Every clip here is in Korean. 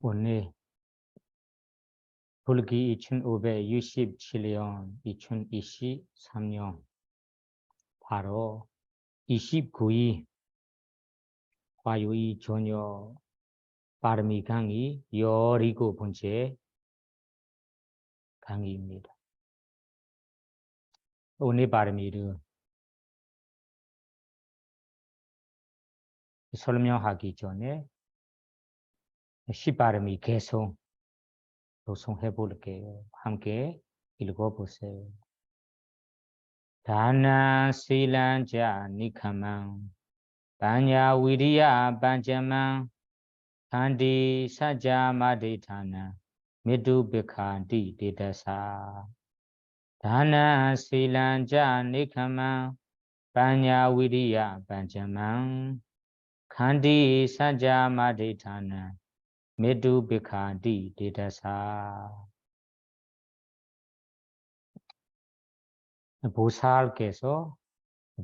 오늘 불기 2567년 2023년 바로 29일 화요일 저녁 바르미 강의 열이고 번째 강의입니다. 오늘 바르미를 설명하기 전에 시바르미 계속 도송해 볼게요. 함께 읽어보세요. 다나 실란자 니카망 반야 위리야 반자망 간디 사자 마디타나 미두 비칸디 디다사 다나 실란자 니카망 반야 위리야 반자망 간디 사자 마디타나 미두 비칸디 디다사 보살께서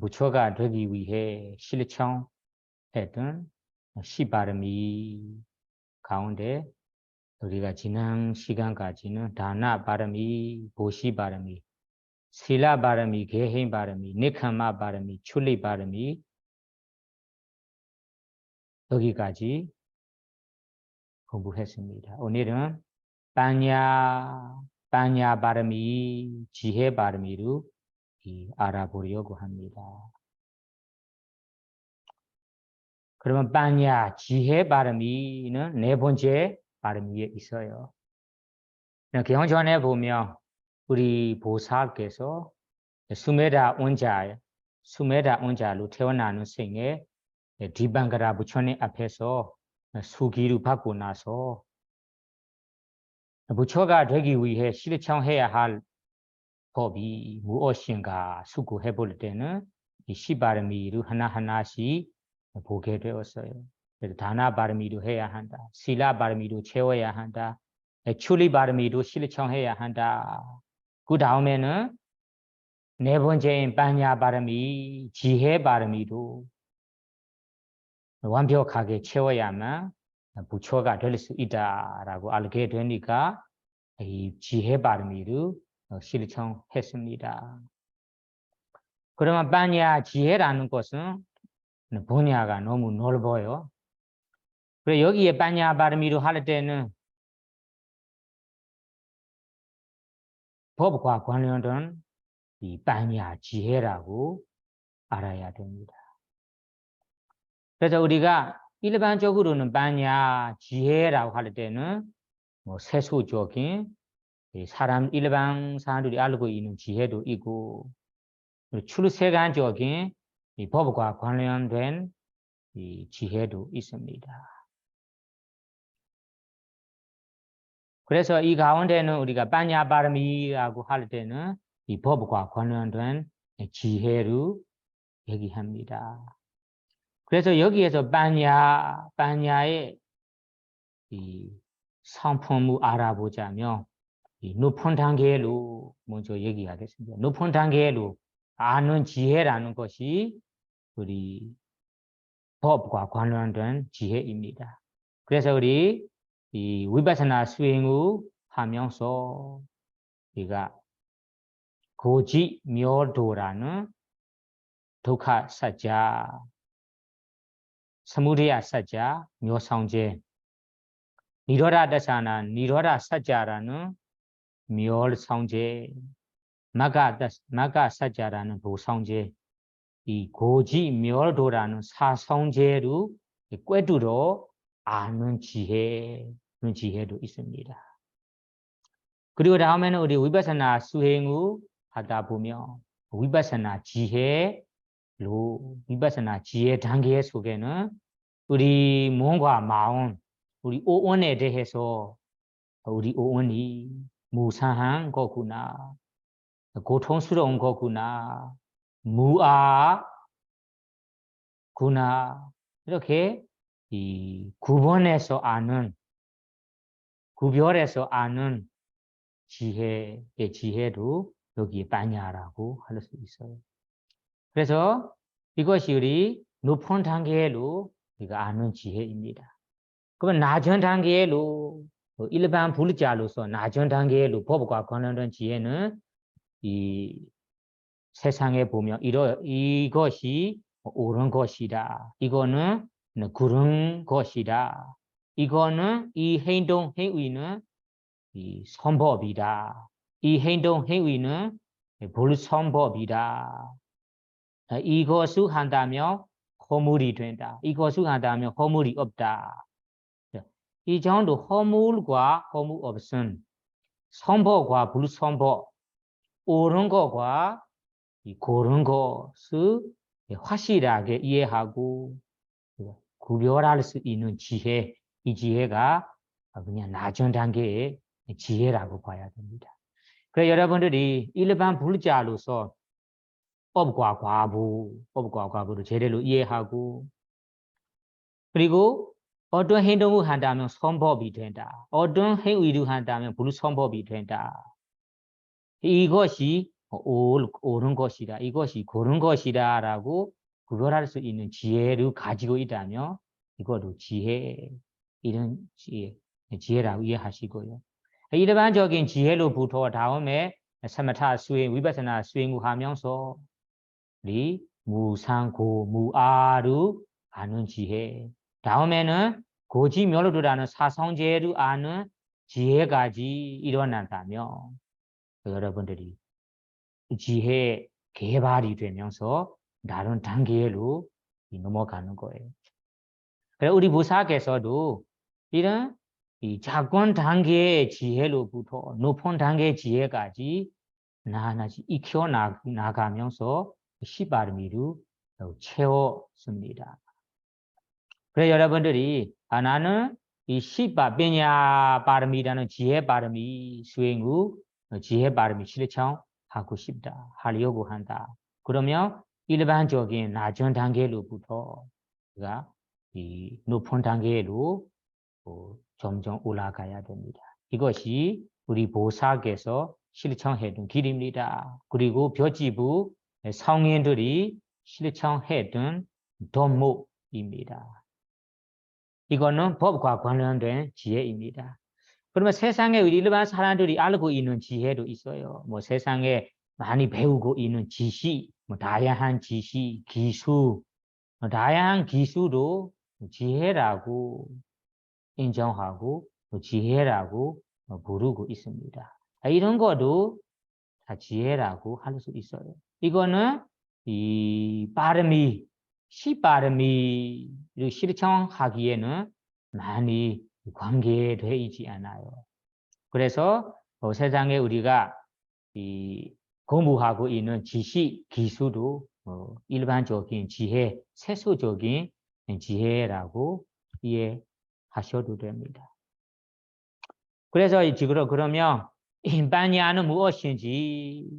부처가 되기 위해 실천했던 시바르미 가운데 우리가 지난 시간까지는 다나 바르미, 보시 바르미, 실라 바르미, 개행 바르미, 니카마 바르미, 출리 바르미 여기까지 공부했습니다. 오늘은 빠냐 바르미, 지혜 바르미로 알아보려고 합니다. 그러면 빠냐 지혜 바르미는 네 번째 바르미에 있어요. 경전에 보면 우리 보살께서 수메다 온자로 태어나는 생에 디방가라 부처님 앞에서 수기를 받고 나서 부처가 되기 위해 실천해야 할 법이 무엇인가 수고해 볼 때는 이 시바르미를 하나하나씩 보게 되었어요. 그래서 다나 바르미도 해야 한다. 실라 바르미도 채워야 한다. 출리 바르미도 실천해야 한다. 그 다음에는 네 번째인 빠냐 바르미, 지혜 바르미도 완벽하게 채워야만 부처가 될 수 있다라고 알게 되니까 이 지혜 바르미를 실천했습니다. 그러면 빠냐 지혜라는 것은 분야가 너무 넓어요. 그래 여기에 빠냐 바르미로 할 때는 법과 관련된 이 빠냐 지혜라고 알아야 됩니다. 그래서 우리가 일반적으로는 빠냐 지혜라고 할 때는 뭐 세속적인 일반 사람들이 알고 있는 지혜도 있고 출세간적인 이 법과 관련된 이 지혜도 있습니다. 그래서 이 가운데는 우리가 빠냐 바르미라고 할 때는 이 법과 관련된 지혜를 얘기합니다. 그래서 여기에서 빠냐의 이 성품을 알아보자면 이 높은 단계로 먼저 얘기하겠습니다. 높은 단계로 아는 지혜라는 것이 우리 법과 관련된 지혜입니다. 그래서 우리 이 위파사나 수행을 하면서 우리가 고지묘도라는 독하 사자, 사무리야 사자, 묘성제, 니로라다사나 니로라 사자라는 묘성제, 마가 사자라는 도성제, 이 고지묘도라는 사성제로 꿰두러 아는 지혜도 있습니다. 그리고 다음에는 우리 위파사나 수행을 하다 보면 위파사나 지혜 단계 속에는 우리 몸과 마음, 우리 오온에 대해서 우리 오온이 무상한 거구나, 고통스러운 거구나, 무아구나 이렇게 이 구별해서 아는 지혜의 지혜도 여기에 빠냐라고 할 수 있어요. 그래서 이것이 우리 높은 단계로 우리가 아는 지혜입니다. 그러면 나전 단계로 일반 불자로서 나전 단계로 법과 관련된 지혜는 이 세상에 보면 이것이 옳은 것이다. 이거는 그런 것이다. 이거는 이 행동 행위는 이 선법이다. 이 행동 행위는 불선법이다. 이것을 한다면 허물이 된다. 이것을 한다면 허물이 없다. 이 정도 허물과 허물 없음, 선법과 불선법, 옳은 것과 그런 것을 확실하게 이해하고 구별할 수 있는 지혜, 이 지혜가 그냥 낮은 단계의 지혜라고 봐야 됩니다. 그래서 여러분들이 일반 불자로서 법과 과부를 제대로 이해하고 그리고 어떤 행동을 한다면 선법이 된다. 어떤 행위를 한다면 불선법이 된다. 이것이 옳은 것이다. 이것이 고른 것이다라고 구별할 수 있는 지혜를 가지고 있다면 이것도 이런 지혜라고 이해하시고요. 일반적인 지혜로부터 다음에 사마타 수행, 위파사나 수행을 하면서 우리 무상고, 무아루 아는 지혜. 다음에는 고지멸로라는 사성제를 아는 지혜까지 일어난다면 여러분들이 지혜 개발이 되면서 다른 단계로 넘어가는 거예요. 그래서 우리 무사께서도 이런 이 작은 단계의 지혜로부터 높은 단계의 지혜까지 하나씩 익혀 나가면서 시바르미를 채웠습니다. 그래서 여러분들이 나는 이 시바베냐 바르미라는 지혜 바르미 수행 후 지혜 바르미 실천하고 싶다. 하려고 한다. 그러면 일반적인 낮은 단계로부터 우리가 이 높은 단계로 점점 올라가야 됩니다. 이것이 우리 보살께서 실천해둔 길입니다. 그리고 벼지부 성인들이 실천해둔 덕목입니다. 이거는 법과 관련된 지혜입니다. 그러면 세상에 일반 사람들이 알고 있는 지혜도 있어요. 뭐 세상에 많이 배우고 있는 지식, 뭐 다양한 지식, 기술, 다양한 기술도 지혜라고 인정하고 지혜라고 부르고 있습니다. 이런 것도 다 지혜라고 할 수 있어요. 이거는 이 빠름이 시빠름이를 실천하기에는 많이 관계되어 있지 않아요. 그래서 세상에 우리가 이 공부하고 있는 지식, 기술도 일반적인 지혜, 세수적인 지혜라고 이해하셔도 됩니다. 그래서 지금 그러면 반야는 무엇인지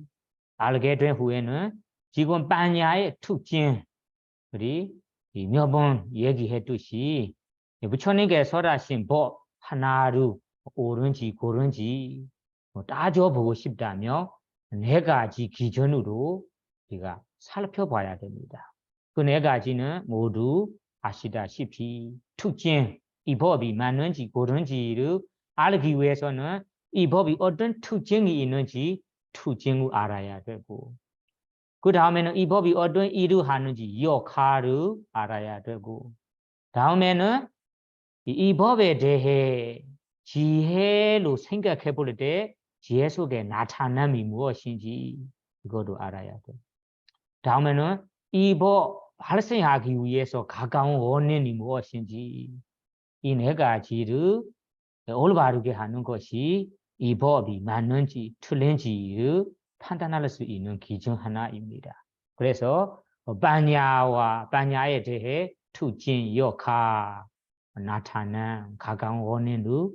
알게 된 후에는 지금 반야의 특징 우리 몇 번 얘기했듯이 부처님께 설하신 법 하나를 옳은지 고른지 따져보고 싶다면 네 가지 기준으로 우리가 살펴봐야 됩니다. 그 네 가지는 모두 아시다시피 특징, 이 법이 맞는지 고른지를 알기 위해서는 이 법이 어떤 특징이 있는지 특징을 알아야 되고 그 다음에는 이 법이 어떤 일을 하는지 역할을 알아야 되고 다음에는 이 법에 대해 지혜로 생각해 볼 때 지혜 속에 나타남이 무엇인지 이것도 알아야 돼. 다음에는 이 법 발생하기 위해서 가까운 원인이 무엇인지 이 네 가지를 올바르게 하는 것이 이 법이 맞는지 틀린지를 판단할 수 있는 기준 하나입니다. 그래서 반야에 대해 특징, 역할, 나타난 가까운 원인을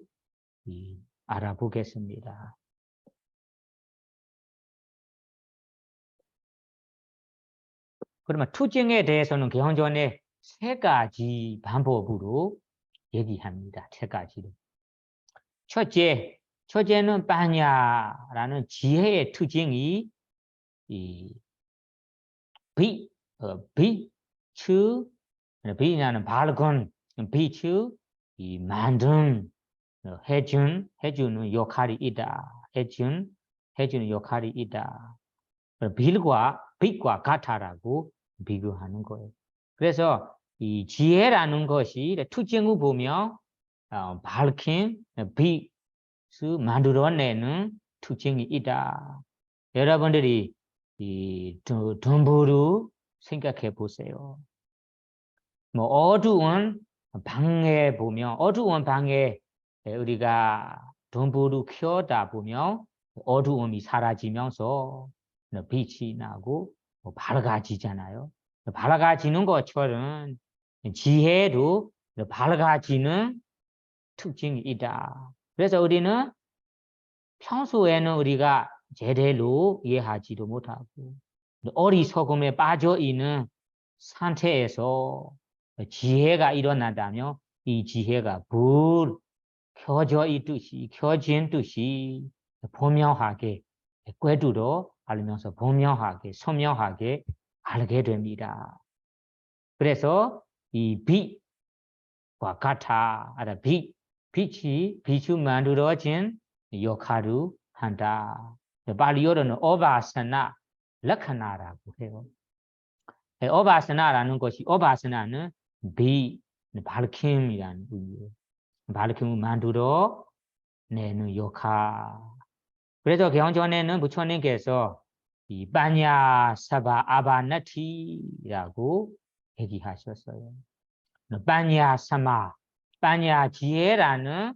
알아보겠습니다. 그러면 특징에 대해서는 기본적으로 세 가지 방법으로 얘기합니다. 세 가지로. 첫째는 반야라는 지혜의 특징이 비추, 비냐는 밝은 비추, 이 만든 해주는 역할이 있다. 해주는 역할이 있다. 빛과 같아라고 비교하는 거예요. 그래서 이 지혜라는 것이 투쟁을 보면 밝힌 빛을 만들어내는 투쟁이 있다. 여러분들이 이 덤불을 생각해 보세요. 뭐 어두운 방에 보면 어두운 방에 우리가 덤불을 켜다 보면 어두움이 사라지면서 빛이 나고 밝아지잖아요. 밝아지는 것처럼 지혜도 밝아지는 특징이 있다. 그래서 우리는 평소에는 우리가 제대로 이해하지도 못하고 어리석음에 빠져 있는 상태에서 지혜가 일어난다면 이 지혜가 불 켜진 듯이 분명하게 꿰두러 알면서 분명하게 선명하게 알게 됩니다. 그래서 이 빛과 같아, 빛이 만들어진 역할을 한다. 발리어로는 오바사나 락하나라고 해요. 오바사나라는 것이 오바사나는 빛, 밝힘이라는 의미예요. 밝힘을 만들어 내는 역할. 그래서 경전에는 부처님께서 이 빠냐 사바 아바나티라고 얘기하셨어요. 빠냐 사마, 빠냐 지혜라는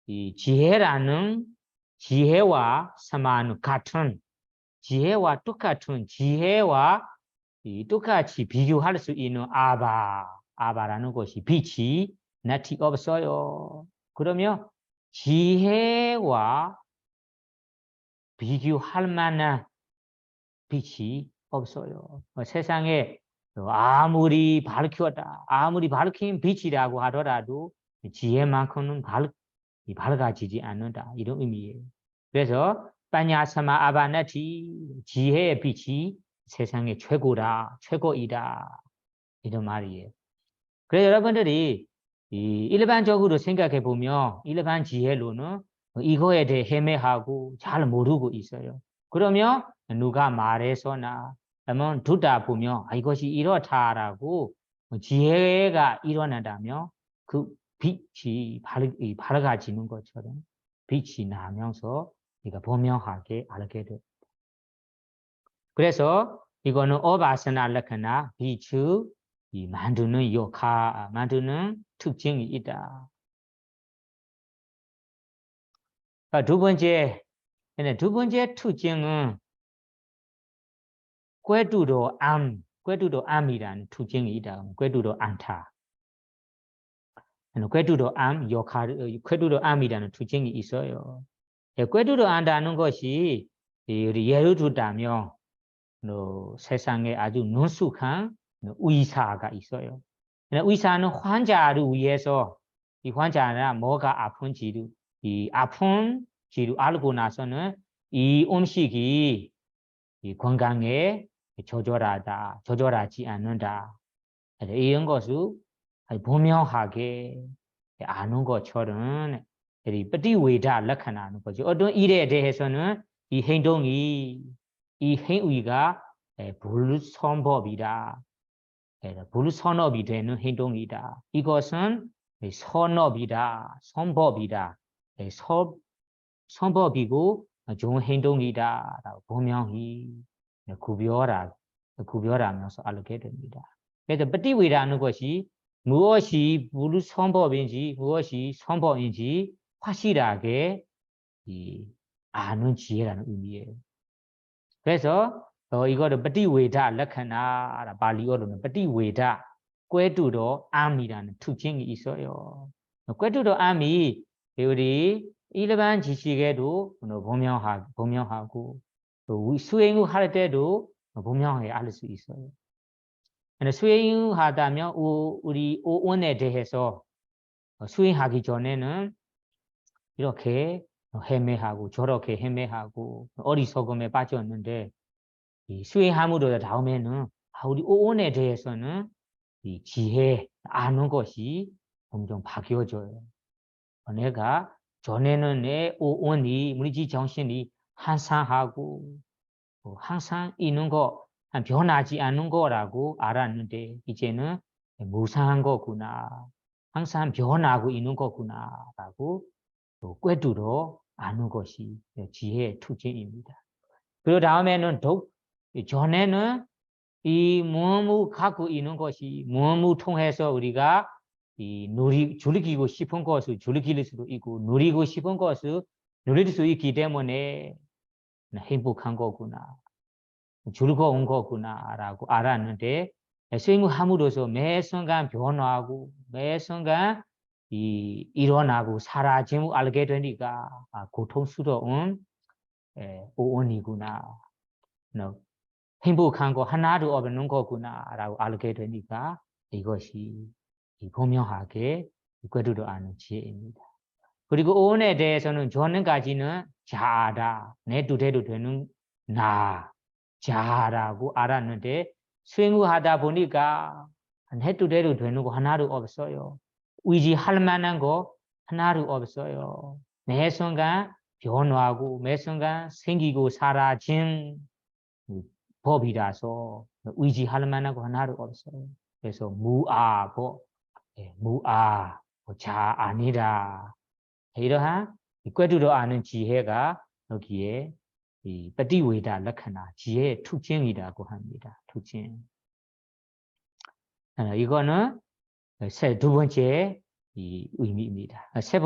이 지혜와 사마는 같은 지혜와 똑같은 지혜와 이 똑같이 비교할 수 있는 아바라는 것이 빛이 나티 없어요. 그러면 지혜와 비교할 만한 빛이 없어요. 세상에 아무리 밝힌 빛이라고 하더라도 지혜만큼은 밝아지지 않는다. 이런 의미예요. 그래서 빠냐사마 아바나티 지혜의 빛이 세상의 최고이다. 이런 말이에요. 그래서 여러분들이 일반적으로 생각해 보면 일반 지혜로는 이거에 대해 헤매하고 잘 모르고 있어요. 그러면 누가 말해서나 아니면 듣다 보면 이것이 이렇다라고 지혜가 일어난다면 그 빛이 밝아지는 것처럼 빛이 나면서 우리가 분명하게 알게 돼요. 그래서 이거는 오바사나 락하나 빛을 만드는 역할, 만드는 특징이 있다. 두 번째 특징은 꾀두도암이라는 특징이 있다. 꾀두도 않다. 꾀두도암이라는 특징이 있어요. 꾀두도 안다는 것이 예를 들자면 세상에 아주 능숙한 의사가 있어요. 의사는 환자를 위해서 이 환자는 뭐가 아픈지를 알고 나서는 이 음식이 건강에 조절하지 않는다. 이런 것을 분명하게 아는 것처럼ปฏิ웨다 락하나는 거죠. 어떤 일에 대해서는 이 행위가 불선법이다. 불선업이 되는 행동이다. 이것은 선업이다. 선법이다. 선법이고 좋은 행동이다. 라고 분명히 구별하면서 알게 됩니다. 그래서ปฏิ웨다는 것이 무엇이 불선법인지 무엇이 선법인지 확실하게 아는 지혜라는 의미예요. 그래서 이거를ปฏิ웨다 락하나 발리어로는ปฏิ웨다 꾀두도 암이라는 특징이 있어요. 꾀두도 암이 우리 일반 지식에도 분명하고 수행을 할 때도 분명하게 알 수 있어요. 수행하다면 우리 오온에 대해서 수행하기 전에는 이렇게 헤매하고 저렇게 헤매하고 어리석음에 빠졌는데 수행함으로 다음에는 우리 오온에 대해서는 이 지혜 아는 것이 점점 바뀌어져요. 내가 전에는 내 오온이 우리 지 정신이 항상하고 항상 있는 거 변하지 않는 거라고 알았는데 이제는 무상한 거구나. 항상 변하고 있는 거구나라고 꿰뚫어 아는 것이 지혜의 투쟁입니다. 그 다음에는 더욱 전에는 이 무엇을 갖고 있는 것이 무엇을 통해서 우리가 이 즐기고 싶은 것을 즐길 수도 있고 누리고 싶은 것을 누릴 수 있기 때문에 행복한 거구나. 즐거운 거구나라고 알았는데 수행함으로써 매 순간 변화하고 매 순간 일어나고 사라짐을 알게 되니까 고통스러운 오온이구나. 행복한 거 하나도 없는 거구나라고 알게 되니까 이것이 분명하게 꿰뚫어 아는 지혜입니다. 그리고 오온에 대해서는 전까지는 자아다, 내 뜻대로 되는 나, 자아라고 알았는데 수행을 하다 보니까 내 뜻대로 되는 거 하나도 없어요. 의지할 만한 거 하나도 없어요. 매 순간 변화하고 매 순간 생기고 사라진 법이라서 의지할 만한 거 하나도 없어요. 그래서 무아고, 무아, 자 아니라 이러한 꿰뚫어 아는 지혜가 여기에 이ปฏิ웨다 락하나 지혜의 특징이라고 합니다. 특징. 이거는 두 번째 이 의미입니다. 세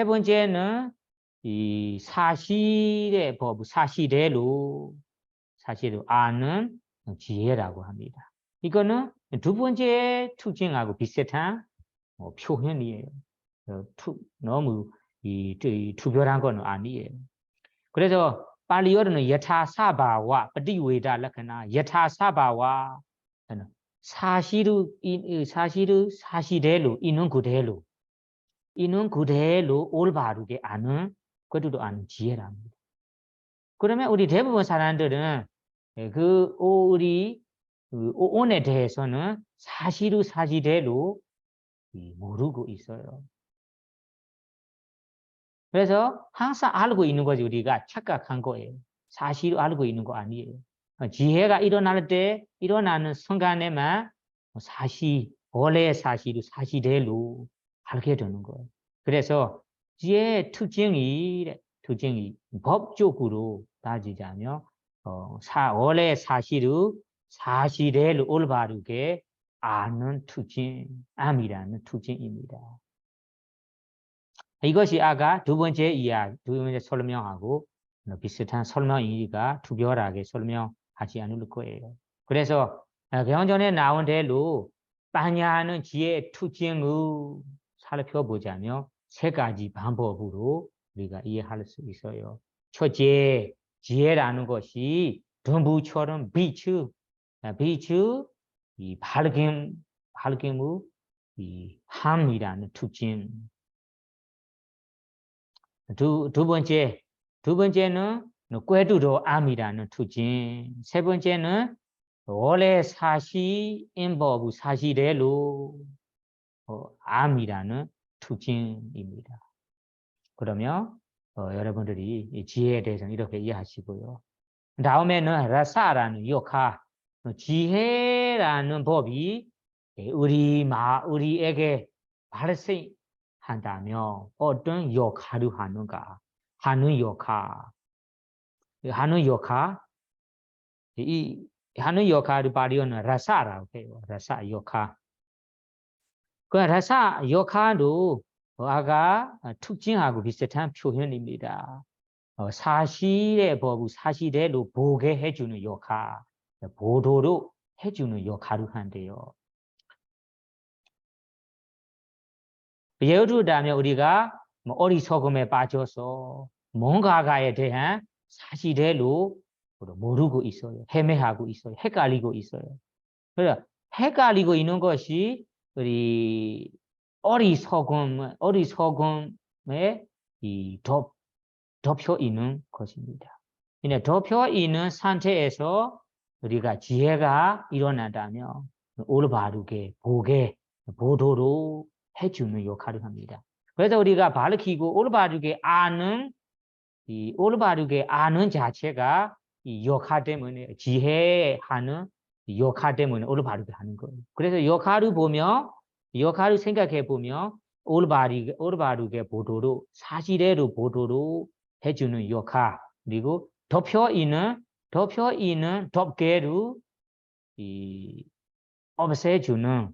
번째는 이 사실의 법, 사실대로 아는 지혜라고 합니다. 이거는 두 번째 특징하고 비슷한 표현이에요. 너무 투별한 건 아니에요. 그래서 발리어는 여타사바와ปฏิ웨다 락하나 여타사바와 사실대로 있는 그대로 올바르게 아는 그것도 아는 지혜랍니다. 그러면 우리 대부분 사람들은 우리 오온에 대해서는 사실대로 모르고 있어요. 그래서 항상 알고 있는 거지 우리가 착각한 거예요. 사실 알고 있는 거 아니에요. 지혜가 일어날 때 일어나는 순간에만 원래의 사실대로 알게 되는 거예요. 그래서 지혜의 특징이 법적으로 따지자면 원래의 사실대로 올바르게 아는 특징, 암이라는 특징입니다. 이것이 아까 두 번째 설명하고 비슷한 설명이니까 투별하게 설명하지 않을 거예요. 그래서 경전에 나온 대로 빠냐는 지혜의 특징을 살펴보자면 세 가지 방법으로 우리가 이해할 수 있어요. 첫째, 지혜라는 것이 덤부처럼 빛의 이 밝음의 이 함이라는 특징. 두 번째는 꿰뚫어 암이라는 특징. 세 번째는 원래 사실인 법 사실대로 암이라는 특징입니다. 그러면 여러분들이 이 지혜에 대해서는 이렇게 이해하시고요. 다음에는 라사라는 역할, 지혜라는 법이 우리에게 발생한다면 어떤 역할을 하는가? 하는 역할을 발휘하는 라사라고 해요. 라사 역할. 그 라사 역할도 아까 특징하고 비슷한 표현입니다. 사실의 법, 사실대로 보게 해주는 역할, 보도로 해주는 역할을 한대요. 예를 들자면 우리가 어리석음에 빠져서 뭔가에 대한 사실대로 모르고 있어요. 헤매하고 있어요. 헷갈리고 있어요. 그래서 헷갈리고 있는 것이 우리 어리석음에 덮여 있는 것입니다. 덮여 있는 상태에서 우리가 지혜가 일어난다면 올바르게 보도록 해주는 역할을 합니다. 그래서 우리가 바르키고 올바르게 아는 이 올바르게 아는 자체가 이 역할 때문에 지혜하는 역할 때문에 올바르게 하는 거예요. 그래서 역할을 보면 역할을 생각해 보면 올바르게 보도록 사실대로 보도록 해주는 역할 그리고 덮여있는 덮개로 이 없애주는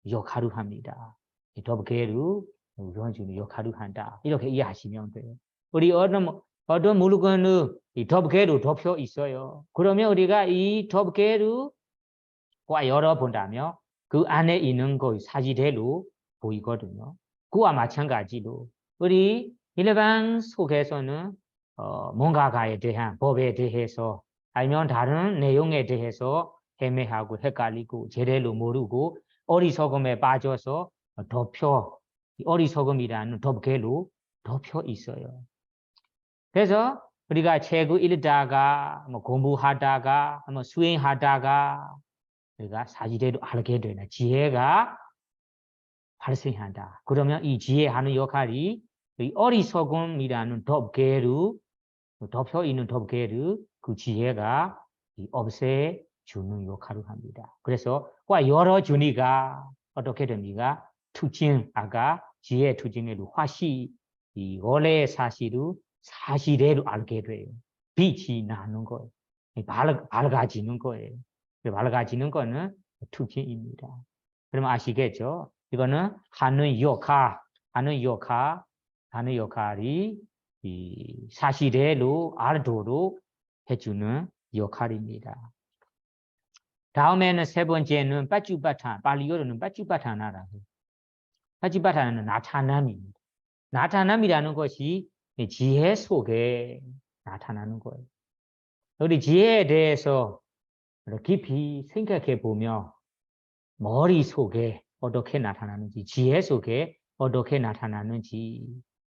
역할을 합니다. 덮개로 주는 역할을 한다. 이렇게 이해하시면 돼요. 우리 어떤 물건을 이 덮개로 덮여 있어요. 그러면 우리가 이 덮개를 열어본다면 그 안에 있는 거 사실대로 보이거든요. 그와 마찬가지로 우리 일반 속에서는 뭔가에 대한 법에 대해서 아니면 다른 내용에 대해서 헤매하고 헷갈리고 제대로 모르고 어리석음에 빠져서 어리석음이라는 덮개로 덮여 있어요. 그래서 우리가 책을 읽다가 뭐 공부하다가 뭐 수행하다가 우리가 사실대로 알게 되는 지혜가 발생한다. 그러면 이 지혜하는 역할이 이 어리석음이라는 덮개로 덮여 있는 덮개를 그 지혜가 없애주는 역할을 합니다. 그래서 열어주니까 어떻게 됩니까? 특징 아까 지혜 특징에도 화시 이 원래의 사실을 사실대로 알게 돼요. 빛이 나는 거예요. 밝아지는 거예요. 밝아지는 거는 특징입니다. 그러면 아시겠죠? 이거는 하는 역할이 이 사실대로 알도록 해주는 역할입니다. 다음에는 세 번째는 빠쭈바탄, 발리어로는 빠쭈바탄하라고. 빠쭈바탄은 나타남입니다. 나타남이라는 것이 지혜 속에 나타나는 거예요. 우리 지혜에 대해서 깊이 생각해 보면 머릿속에 어떻게 나타나는지, 지혜 속에 어떻게 나타나는지,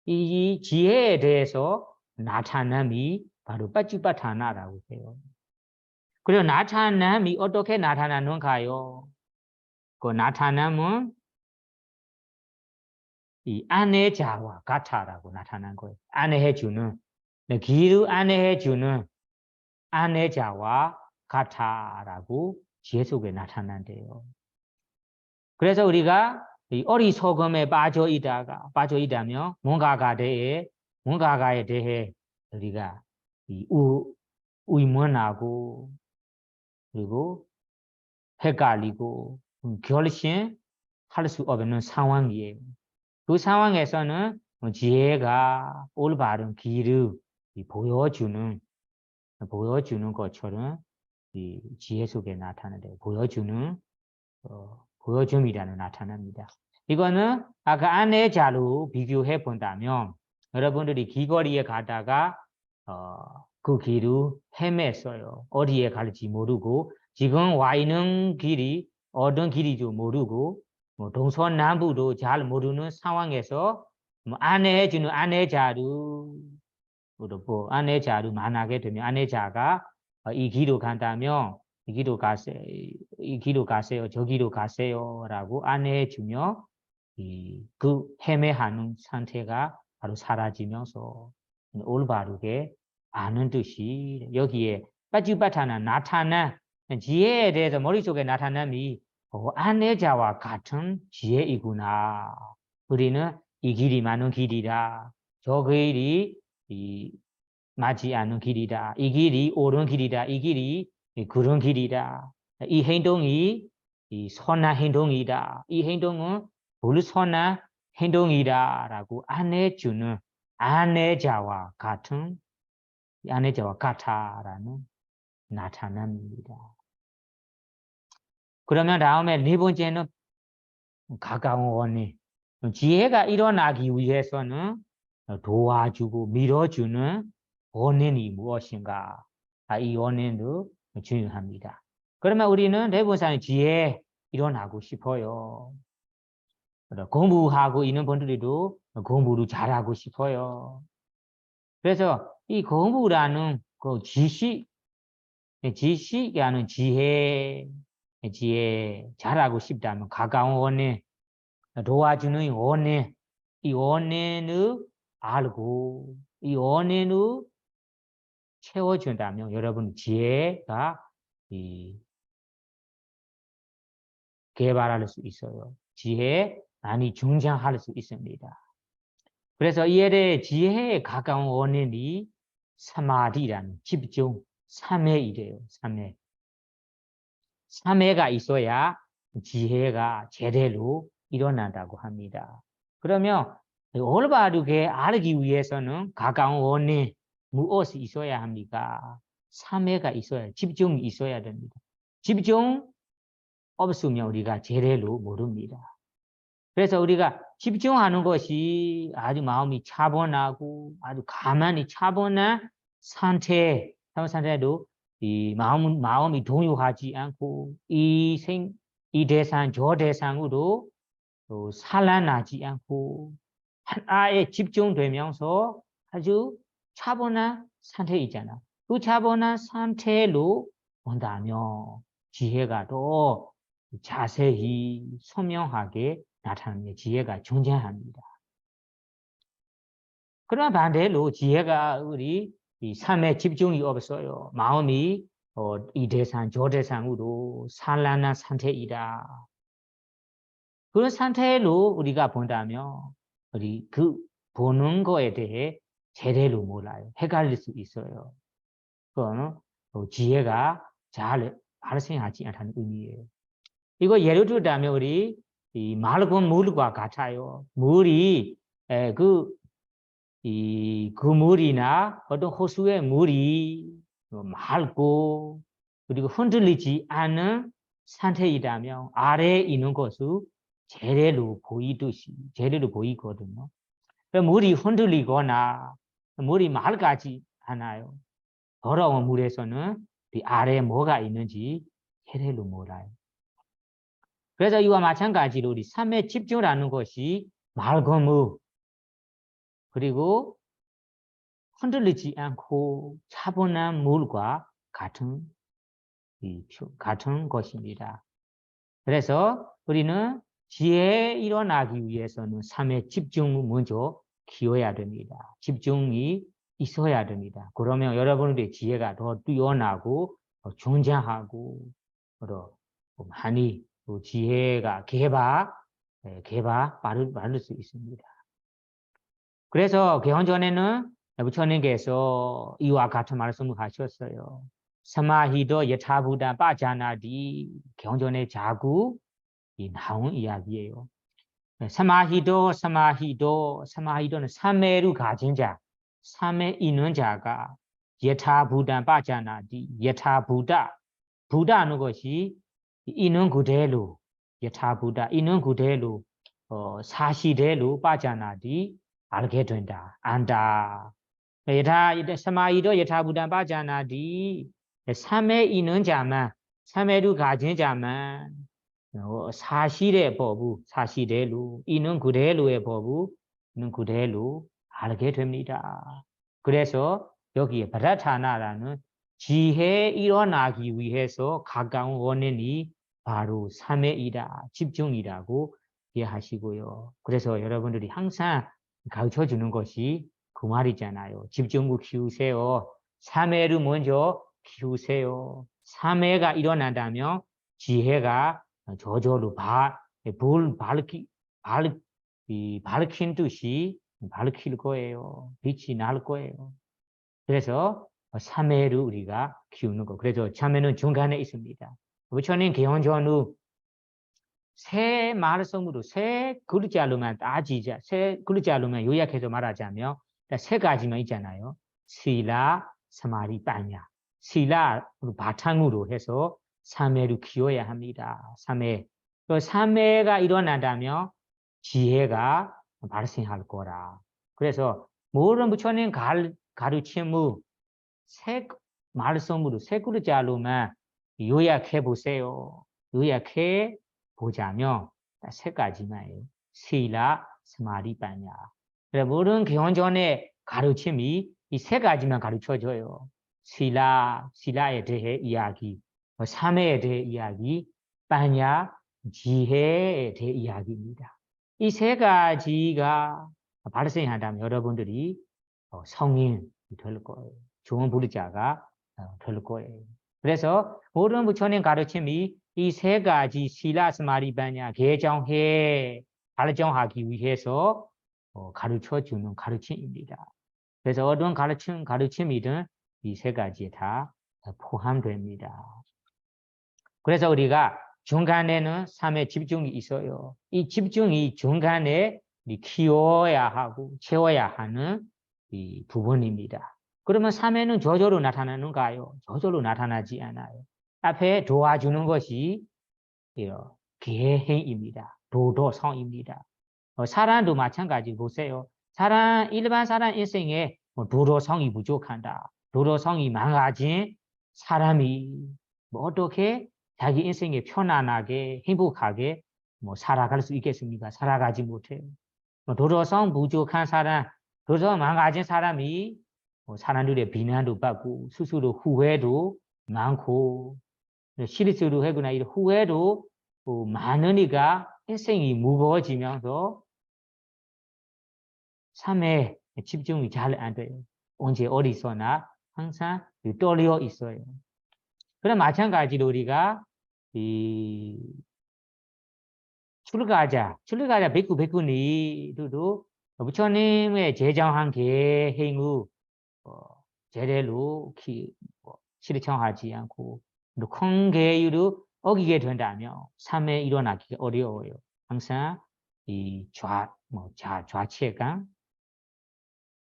이 지혜에 대해서 나타남이 바로 빠쭈바타나라고 해요. 그리고 나타남이 어떻게 나타나는가요? 그 나타남은 이 아내자와 같아라고 나타난 거예요. 아내해주는, 길을 아내해주는 아내자와 같아라고 지혜 속에 나타난대요. 그래서 우리가 이 어리석음에 빠져 있다면 뭔가가에 대해 우리가 이 의문하고 그리고 헷갈리고 결심할 수 없는 상황이에요. 그 상황에서는 지혜가 올바른 길을 보여주는 것처럼 이 지혜 속에 나타나는데 보여줌이라는 나타납니다. 이거는 아까 아내자로 비교해 본다면 여러분들이 길거리에 가다가 그 길을 헤맸어요. 어디에 갈지 모르고 지금 와 있는 길이 어떤 길인지 모르고 뭐 동서남북도 잘 모르는 상황에서 뭐 안내해주는 아내자를 만나게 되면 아내자가 이 길로 간다면 이 길로 가세요. 저기로 가세요라고 안내해주며 그 헤매하는 상태가 바로 사라지면서 올바르게 아는 듯이 여기에 빠지바타나 나타난 지혜에 대해서 머릿속에 나타남이 아내자와 같은 지혜이구나. 우리는 이 길이 맞는 길이다. 저 길이 맞지 않는 길이다. 이 길이 옳은 길이다. 이 길이 그런 길이다. 이 행동이 선한 행동이다. 이 행동은 불선한 행동이다라고 안내주는 아내자와 같아라는 나타납니다. 그러면 다음에 네 번째는 가까운 원인. 지혜가 일어나기 위해서는 도와주고 밀어주는 원인이 무엇인가? 이 원인도 중요합니다. 그러면 우리는 대부분 지혜 일어나고 싶어요. 공부하고 있는 분들도 공부를 잘하고 싶어요. 그래서 이 공부라는 그 지식이라는 지혜 잘하고 싶다면 가까운 원인 도와주는 원인, 이 원인을 알고 이 원인을 채워준다면 여러분 지혜가 개발할 수 있어요. 지혜 많이 중장할 수 있습니다. 그래서 이에 대해 지혜에 가까운 원인이 사마디라는 집중, 삼회이래요. 삼회. 삼회가 있어야 지혜가 제대로 일어난다고 합니다. 그러면 올바르게 알기 위해서는 가까운 원인, 무엇이 있어야 합니까? 삼회가 있어야, 집중이 있어야 됩니다. 집중 없으면 우리가 제대로 모릅니다. 그래서 우리가 집중하는 것이 아주 마음이 차분하고 아주 가만히 차분한 상태도 이 마음이 동요하지 않고 이 대상 저 대상으로 산란하지 않고 하나에 집중되면서 아주 차분한 상태이잖아. 그 차분한 상태로 본다면 지혜가 더 자세히 선명하게 나타나는 지혜가 존재합니다. 그러나 반대로 지혜가 우리 이 삶에 집중이 없어요. 마음이 이 대상 저 대상으로 산란한 상태이다. 그런 상태로 우리가 본다면 우리 그 보는 거에 대해 제대로 몰라요. 헷갈릴 수 있어요. 그거는 지혜가 잘 발생하지 않다는 의미예요. 이거 예를 들자면 우리 이 맑은 물과 같아요. 물이 그 물이나 어떤 호수의 물이 맑고 그리고 흔들리지 않은 상태이라면 아래에 있는 것을 제대로 보이거든요. 물이 흔들리거나 물이 맑지 않아요. 더러운 물에서는 이 아래에 뭐가 있는지 제대로 몰라요. 그래서 이와 마찬가지로 우리 삶에 집중하는 것이 맑은 물 그리고 흔들리지 않고 차분한 물과 같은 것입니다. 그래서 우리는 지혜에 일어나기 위해서는 삶의 집중을 먼저 키워야 됩니다. 집중이 있어야 됩니다. 그러면 여러분들의 지혜가 더 뛰어나고 존재하고 더 많이 지혜가 받을 수 있습니다. 그래서 개헌 전에는 부처님께서 이와 같은 말씀을 하셨어요. 사마히도 여타부다 빠자나디 개헌 전에 자꾸 나온 이야기예요. 사마히도는 삼매를 가진 자, 삼매 있는 자가 여타부다 빠자나디 여타부다 부다는 것이 있는 그대로 여타부다 있는 그대로 사시대로 빠자나디 알게 된다. 안다. 사마히도 여타부다 빠자나디 삼매 있는 자만 삼매를 가진 자만 사실의 법을 사실대로 있는 그대로의 법을 있는 그대로 알게 됩니다. 그래서 여기에 바라타나라는 지혜에 일어나기 위해서 가까운 원인이 바로 삼매이다, 집중이라고 이해하시고요. 그래서 여러분들이 항상 가르쳐 주는 것이 그 말이잖아요. 집중을 키우세요. 삼매를 먼저 키우세요. 삼매가 일어난다면 지혜가 저절로 밝힌 듯이 밝힐 거예요. 빛이 날 거예요. 그래서 삼매를 우리가 키우는 거. 그래서 참매는 중간에 있습니다. 부처님 개헌 전후 세 말씀으로 세 글자로만 따지자, 세 글자로만 요약해서 말하자면 세 가지만 있잖아요. 시라, 사마리, 빠냐. 시라로 바탕으로 해서 삼매를 키워야 합니다. 삼매. 그 삼매가 일어난다면 지혜가 발생할 거라. 그래서 모든 부처님 가르침을 세 말씀으로 세 글자로만 요약해 보세요. 요약해 보자면 세 가지만요. 시라, 사마리, 빠냐. 그래서 모든 개헌전의 가르침이 이 세 가지만 가르쳐줘요. 시라에 대해 이야기, 삼매에 대해 이야기, 빠냐, 지혜에 대해 이야기입니다. 이 세 가지가 발생한다면 여러분들이 성인이 될 거예요. 좋은 부르자가 될 거예요. 그래서 모든 부처님 가르침이 이 세 가지 실라 스마리 반야 개정해 발전하기 위해서 가르쳐 주는 가르침입니다. 그래서 어떤 가르침이든 이 세 가지에 다 포함됩니다. 그래서 우리가 중간에는 삶의 집중이 있어요. 이 집중이 중간에 키워야 하고 채워야 하는 이 부분입니다. 그러면 삶에는 저절로 나타나는가요? 저절로 나타나지 않아요. 앞에 도와주는 것이 계행입니다. 도도성입니다. 사람도 마찬가지 보세요. 일반 사람 인생에 도도성이 부족한다. 도도성이 망가진 사람이 어떻게 자기 인생에 편안하게 행복하게 살아갈 수 있겠습니까? 살아가지 못해요. 도도성 부족한 사람, 도도성 망가진 사람이 사람들의 비난도 받고 스스로 후회도 많고 실수로 하거나 이런 후회도 많으니까 인생이 무거워지면서 삶에 집중이 잘 안 돼요. 언제 어디서나 항상 떨려 있어요. 그럼 마찬가지로 우리가 이 출가자 베꾸니들도 부처님의 제정한 계행의 제대로 실천하지 않고 큰 계율을 어기게 된다면 삶에 일어나기 어려워요. 항상 이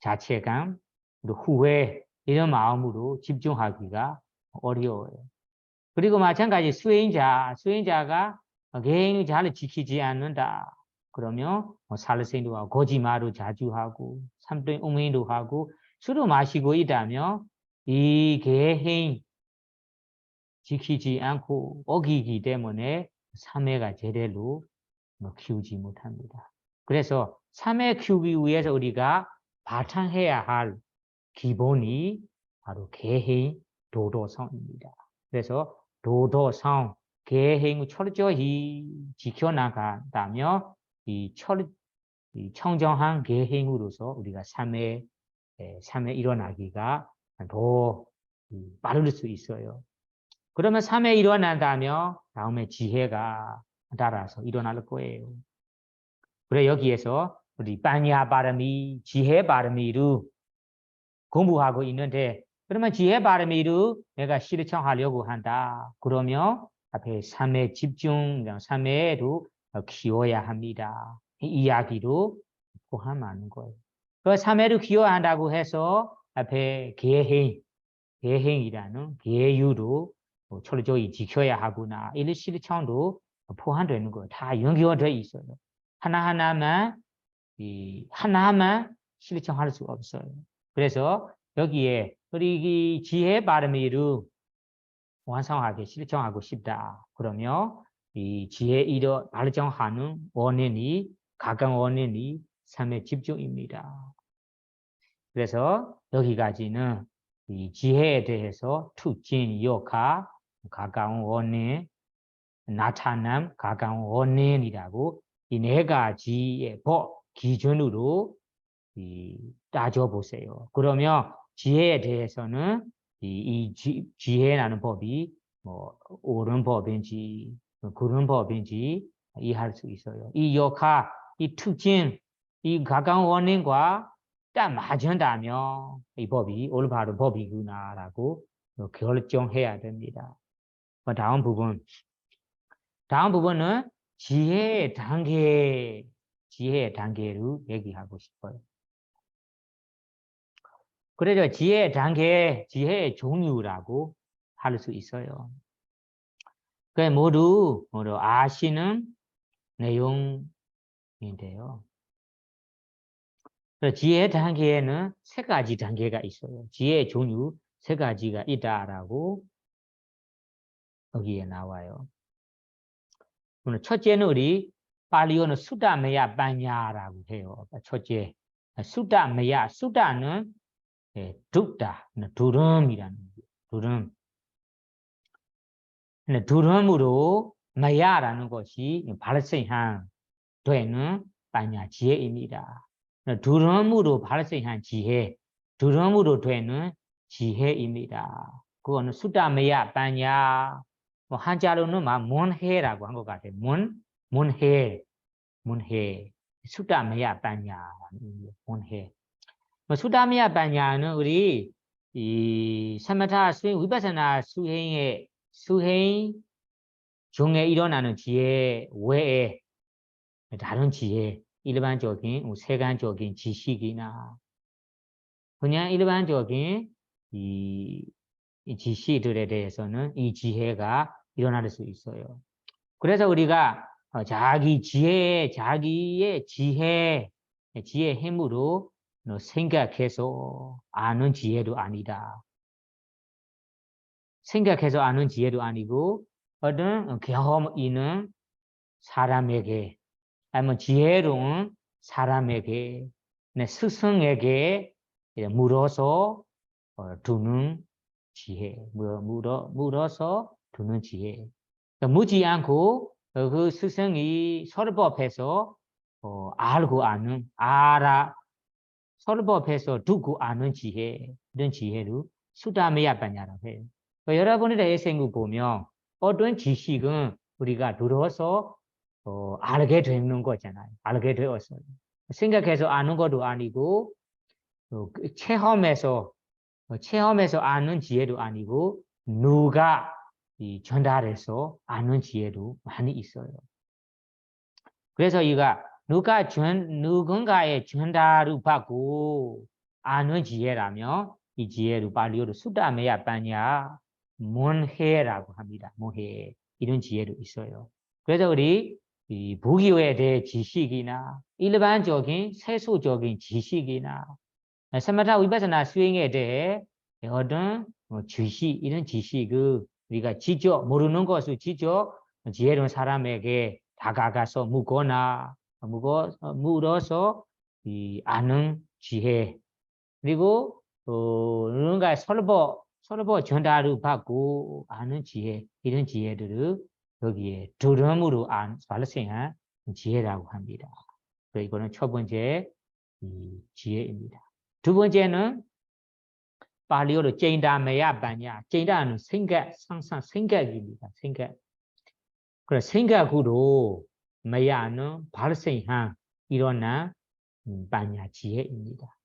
자체감, 후회 이런 마음으로 집중하기가 어려워요. 그리고 마찬가지 수행자가 개인을 잘 지키지 않는다. 그러면 살생도 하고 거짓말도 자주 하고 삼등 음행도 하고 술을 마시고 있다면 이 개인 지키지 않고 어기기 때문에 삼회가 제대로 키우지 못합니다. 그래서 삼회 키우기 위해서 우리가 바탕해야 할 기본이 바로 개행 도도성입니다. 그래서 도도성 계행을 철저히 지켜나간다면 이 청정한 계행으로서 우리가 삶에 일어나기가 더 빠를 수 있어요. 그러면 삶에 일어난다면 다음에 지혜가 따라서 일어날 거예요. 그래 여기에서 우리 빠냐 바람이 지혜 바람이를 공부하고 있는데 그러면 지혜 바람이를 내가 실천하려고 한다. 그러면 앞에 삶의 집중, 삶에도 키워야 합니다. 이 이야기도 포함하는 거예요. 그 삶에도 키워야 한다고 해서 앞에 계행이라는 계율도 철저히 지켜야 하구나. 이런 실천도 포함되는 거예요. 다 연결되어 있어요. 하나하나만 실천할 수 없어요. 그래서 여기에 우리 지혜 바람이를 완성하게 실천하고 싶다. 그러면 이 지혜 발전하는 원인이 가까운 원인이 삶의 집중입니다. 그래서 여기까지는 이 지혜에 대해서 특징, 역할, 가까운 원인, 나타남, 가까운 원인이라고 이 네 가지의 법 기준으로 따져보세요. 그러면 지혜에 대해서는 지혜라는 법이 옳은 법인지 그런 법인지 이해할 수 있어요. 이 역할, 이 특징, 이 가까운 원인과 딱 맞은다면 이 법이 올바른 법이구나라고 결정해야 됩니다. 다음 부분은 지혜의 단계를 얘기하고 싶어요. 그래서 지혜의 단계, 지혜의 종류라고 할 수 있어요. 그 모두 아시는 내용인데요. 지혜의 단계에는 세 가지 단계가 있어요. 지혜의 종류 세 가지가 있다라고 여기에 나와요. 첫째는 우리 팔리어는 수다메야 반야라고 해요. 첫째, 수다는 둡다, 두름이라는 두름. 두름으로 마야라는 것이 발생한 되는 빠냐 지혜입니다. 두런무로 발생한 지혜, 두런무로 되는 지혜입니다. 그거는 수다메야 빠냐, 뭐 한자로는 막 문해라고 한 것 같아요. 문해, 수다메야 빠냐, 문해. 수다메야 빠냐는 우리 이 사마타 수행 위파사나 수행의 수행 중에 일어나는 지혜 외에 다른 지혜, 일반적인 세간적인 지식이나 그냥 일반적인 이 지식들에 대해서는 이 지혜가 일어날 수 있어요. 그래서 우리가 자기의 지혜의 힘으로 생각해서 아는 지혜도 아니다. 생각해서 아는 지혜도 아니고 어떤 경험 있는 사람에게 아니면 지혜로운 사람에게 스승에게 물어서 두는 지혜, 물어서 두는 지혜. 묻지 않고 그 스승이 설법해서 알고 아는 설법해서 두고 아는 지혜, 이런 지혜를 수다메야 빠냐라고 해요. 여러분의 인생을 보면 어떤 지식은 우리가 들어서 알게 되는 거잖아요. 알게 되었어요. 생각해서 아는 것도 아니고 체험해서 아는 지혜도 아니고 누가 전달해서 아는 지혜도 많이 있어요. 그래서 누군가의 전달을 받고 아는 지혜라면 이 지혜를 발리어로 수다메야 빠냐 문해라고 합니다. 문해 이런 지혜도 있어요. 그래서 우리 이 부기에 대해 지식이나 일반적인 세속적인 지식이나 사마타 위파사나 수행에 대해 어떤 지식 이런 지식을 우리가 직접 모르는 것을 직접 지혜로운 사람에게 다가가서 물어서 아는 지혜 그리고 누군가의 설법 전달을 받고 아는 지혜 이런 지혜들을 여기에 들음으로 발생한 지혜라고 합니다. 그래서 이거는 첫 번째 지혜입니다. 두 번째는 발리어로 쟁다메야 빠냐. 쟁다는 상상 생각입니다. 생각. 그래 생각으로 메야는 발생한 일어난 빠냐 지혜입니다.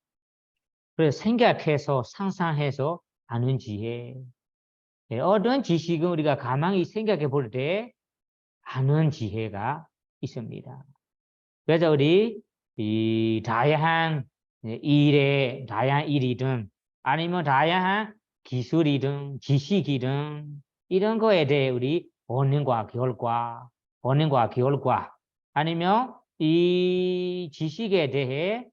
그래서 생각해서 상상해서 아는 지혜. 어떤 지식은 우리가 가만히 생각해 볼 때 아는 지혜가 있습니다. 그래서 우리 이 다양한 일이든 아니면 다양한 기술이든 지식이든 이런 거에 대해 우리 본능과 결과 아니면 이 지식에 대해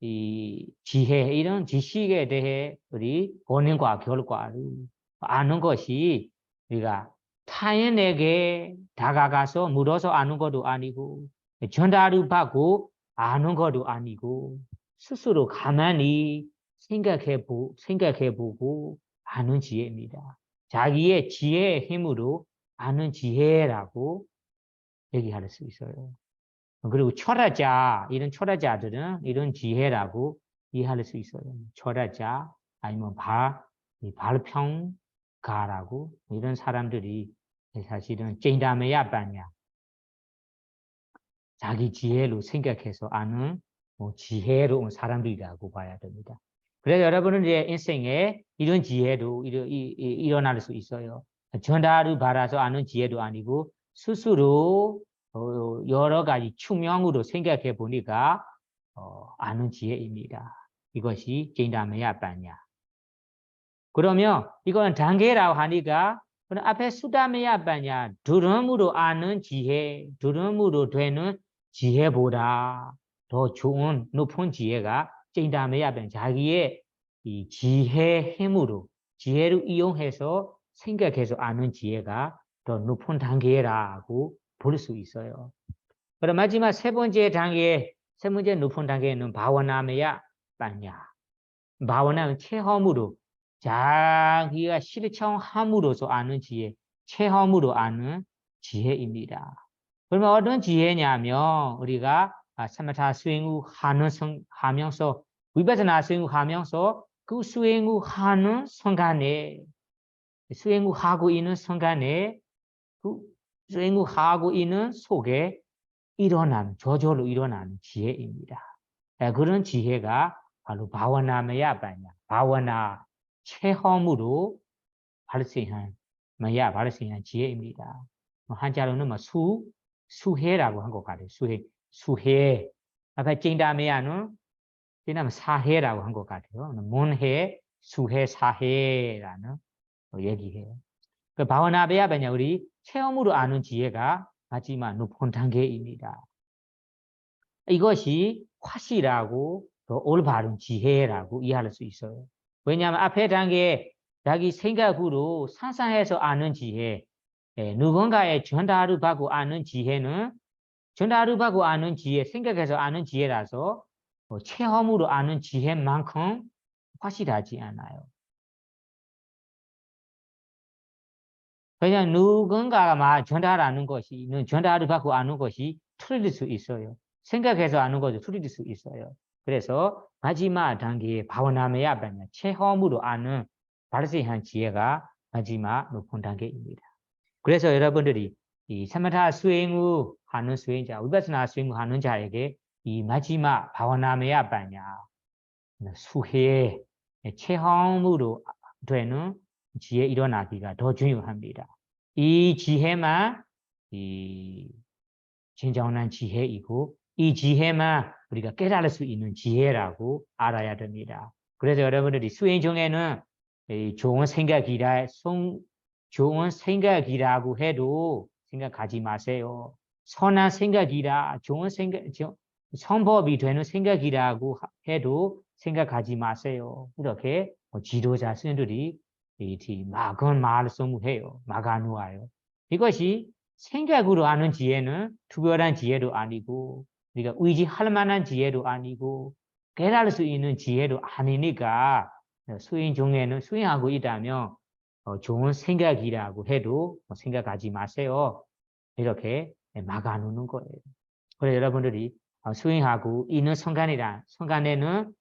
이 지혜 이런 지식에 대해 우리 본능과 결과를 아는 것이 우리가 타인에게 다가가서 물어서 아는 것도 아니고 전달을 받고 아는 것도 아니고 스스로 가만히 생각해보고 아는 지혜입니다. 자기의 지혜의 힘으로 아는 지혜라고 얘기할 수 있어요. 그리고 철학자, 이런 철학자들은 이런 지혜라고 이해할 수 있어요. 철학자 아니면 발평가라고 이런 사람들이 사실은 쟁다메야 빠냐 자기 지혜로 생각해서 아는 지혜로운 사람들이라고 봐야 됩니다. 그래서 여러분은 이제 인생에 이런 지혜도 일어날 수 있어요. 전달을 받아서 아는 지혜도 아니고 스스로 여러 가지 측면으로 생각해 보니까 아는 지혜입니다. 이것이 쟁다메야 빠냐. 그러면 이건 단계라고 하니까 앞에 수다메야 빠냐 들음으로 아는 지혜, 들음으로 되는 지혜보다 더 좋은 높은 지혜가 쟁다메야 빠냐 자기의 이 지혜 힘으로 지혜를 이용해서 생각해서 아는 지혜가 더 높은 단계라고 볼 수 있어요. 그럼 마지막 세 번째 높은 단계는 바와나메야 빠냐. 바와나는 체험으로 자기가 실천함으로써 아는 지혜, 체험으로 아는 지혜입니다. 그러면 어떤 지혜냐면 우리가 사마타 수행후 하면서 위바사나 수행하면서 그 수행하는 순간에 수행하고 있는 순간에 그 수행하고 있는 속에 일어나는 저절로 일어나는 지혜입니다. 그런 지혜가 바로 바와나마야 바냐 바와나 체험으로 발생한 발생한 지혜입니다. 한자로는 수해라고 한 것 같아요. 수해. 앞에 찡다메야는 찡다면 사해라고 한 것 같아요. 몬해, 수해, 사해라는 얘기해요. 그 바와나베야 바냐 우리 체험으로 아는 지혜가 마지막 높은 단계입니다. 이것이 화시라고 또 올바른 지혜라고 이해할 수 있어요. 왜냐하면 앞에 단계에 자기 생각으로 상상해서 아는 지혜, 누군가의 전달을 받고 아는 지혜는 전달을 받고 아는 지혜, 생각해서 아는 지혜라서 체험으로 아는 지혜만큼 확실하지 않아요. 그냥 누군가가 전달하는 것이, 전달을 받고 아는 것이 틀릴 수 있어요. 생각해서 아는 것도 틀릴 수 있어요. 그래서 마지막 단계에 바와나메야 바냐 체험으로 아는 발생한 지혜가 마지막 높은 단계입니다. 그래서 여러분들이 이 사마타 수행 후 하는 수행자, 위파스나 수행 후 하는 자에게 이 마지막 바와나메야 바냐 수혜 체험으로 되는 지혜 일어나기가 더 중요합니다. 이 지혜만 이 진정한 지혜이고 이 지혜만 우리가 깨달을 수 있는 지혜라고 알아야 됩니다. 그래서 여러분들이 수행 중에는 좋은 생각이라고 해도 생각하지 마세요. 선한 생각이라 좋은 생각, 성법이 되는 생각이라고 해도 생각하지 마세요. 이렇게 지도자 스님들이 그런 말씀해요. 막아놓아요. 이것이 생각으로 아는 지혜는 특별한 지혜도 아니고 우리가 의지할 만한 지혜도 아니고 깨달을 수 있는 지혜도 아니니까 수행 중에는 수행하고 있다면 좋은 생각이라고 해도 생각하지 마세요. 이렇게 막아놓는 거예요. 그래서 여러분들이 수행하고 있는 순간에는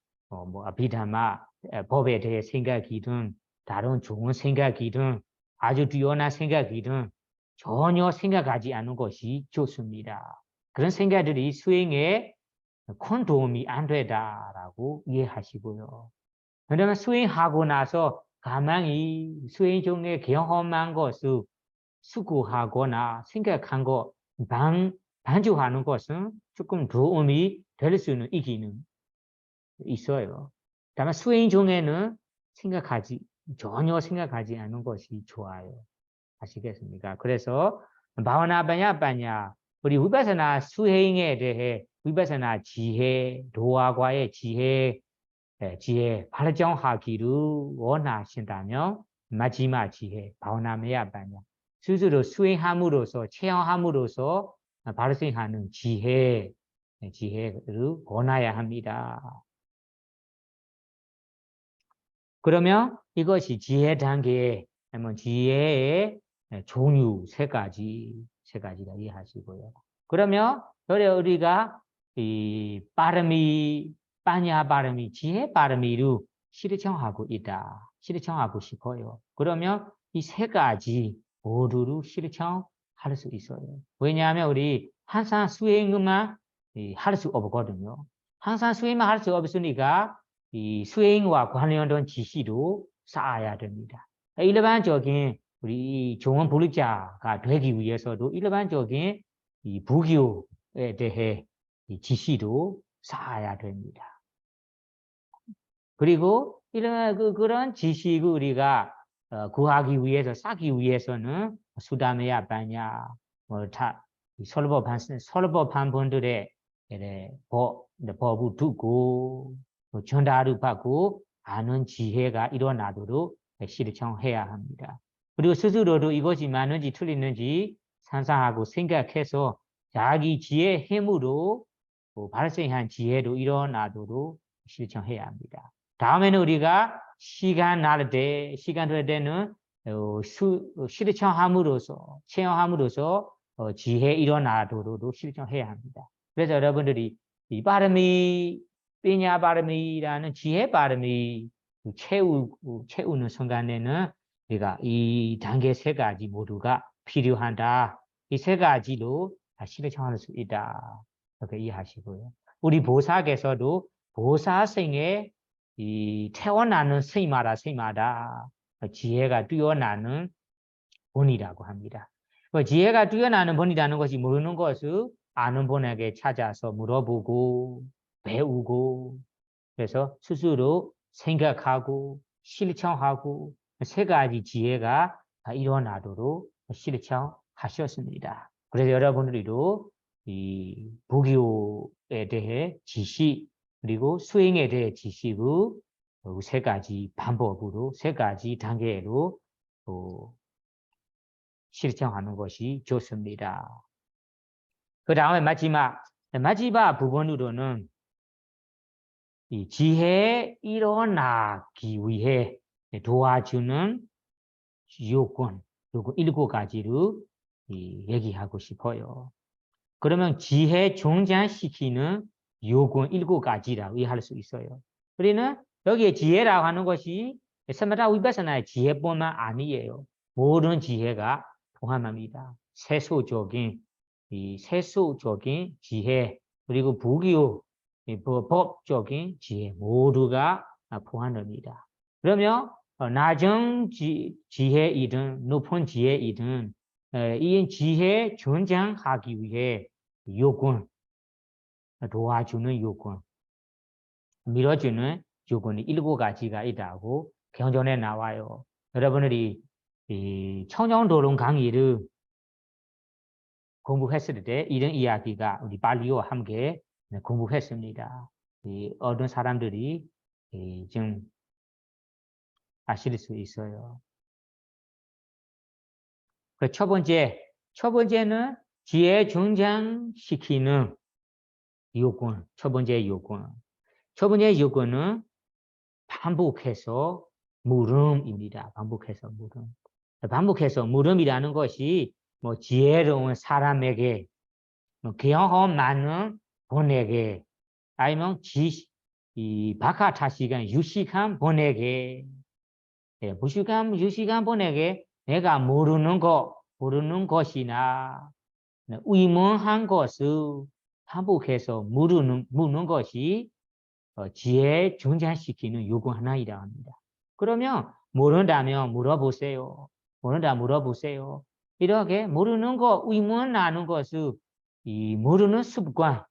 아비담마 법에 대해 생각이든 다른 좋은 생각이든 아주 뛰어난 생각이든 전혀 생각하지 않는 것이 좋습니다. 그런 생각들이 수행에 큰 도움이 안 되다라고 이해하시고요. 그러면 수행하고 나서 가만히 수행 중에 경험한 것을 수고하거나 생각한 것 반주하는 것은 조금 도움이 될 수는 있기는 있어요. 다만 수행 중에는 전혀 생각하지 않는 것이 좋아요. 아시겠습니까? 그래서 바와나바냐 바냐 우리 위파사나 수행에 대해 위파사나 지혜 도화과의 지혜 발전하기를 원하신다면 마지막 지혜 바와나메야 바냐 스스로 수행함으로써 체험함으로써 발생하는 지혜를 원해야 합니다. 그러면 이것이 지혜 단계에 지혜의 종류 세 가지가 이해하시고요. 그러면 우리가 이 빠냐 바람이 지혜 바람이를 실천하고 있다. 실천하고 싶어요. 그러면 이 세 가지 모두를 실천할 수 있어요. 왜냐하면 우리 항상 수행만 할 수 없거든요. 항상 수행만 할 수 없으니까 이 수행과 관련된 지시도 쌓아야 됩니다. 일반적인 우리 좋은 불자가 되기 위해서도 일반적인 이 부교에 대해 이 지시도 쌓아야 됩니다. 그리고 그런 지식을 우리가 구하기 위해서 쌓기 위해서는 수담해야 바냐 설법한 분들의 법을 두고 전달을 받고 아는 지혜가 일어나도록 실천해야 합니다. 그리고 스스로도 이것이 맞는지 틀리는지 상상하고 생각해서 자기 지혜의 힘으로 발생한 지혜도 일어나도록 실천해야 합니다. 다음에는 우리가 시간 될 때는 실천함으로써 체험함으로써 지혜 일어나도록 실천해야 합니다. 그래서 여러분들이 이 바람이 빼냐 바람이라는 지혜 바람이 채우는 순간에는 우리가 이 단계 세 가지 모두가 필요하다. 이 세 가지로 실천할 수 있다. 이렇게 이해하시고요. 우리 보살께서도 보살생에 이 태어나는 생마다 지혜가 뛰어나는 본이라고 합니다. 지혜가 뛰어나는 본이라는 것이 모르는 것을 아는 본에게 찾아서 물어보고 배우고 그래서 스스로 생각하고 실천하고 세 가지 지혜가 일어나도록 실천하셨습니다. 그래서 여러분들도 이 불교에 대해 지식 그리고 수행에 대해 지식을 세 가지 방법으로 세 가지 단계로 실천하는 것이 좋습니다. 그 다음에 마지막 부분으로는 이 지혜에 일어나기 위해 도와주는 요건 7가지를 얘기하고 싶어요. 그러면 지혜 성장시키는 요건 7가지라고 이해할 수 있어요. 우리는 여기에 지혜라고 하는 것이 사마타 위파사나의 지혜뿐만 아니에요. 모든 지혜가 포함합니다. 세속적인 지혜 그리고 불교 법적인 지혜 모두가 포함됩니다. 그러면 낮은 지혜이든 높은 지혜이든 이 지혜 전장하기 위해 요건 도와주는 요건 밀어주는 요건이 7가지가 있다고 경전에 나와요. 여러분들이 이 청정도론 강의를 공부했을 때 이런 이야기가 우리 발리와 함께 공부했습니다. 어떤 사람들이 좀 아실 수 있어요. 그 첫 번째는 지혜 성장시키는 요건. 첫 번째 요건은 반복해서 물음입니다. 반복해서 물음이라는 것이 뭐 지혜로운 사람에게 경험 많은 본에게 아니면 이 박하타시간 유식한 본에게 무식한 본에게 내가 모르는 것이나 의문한 것을 반복해서 묻는 것이 지혜 성장시키는 요구 하나이라고 합니다. 그러면 모른다면 물어보세요. 이렇게 모르는 거, 의문 나는 것을 이 묻는 습관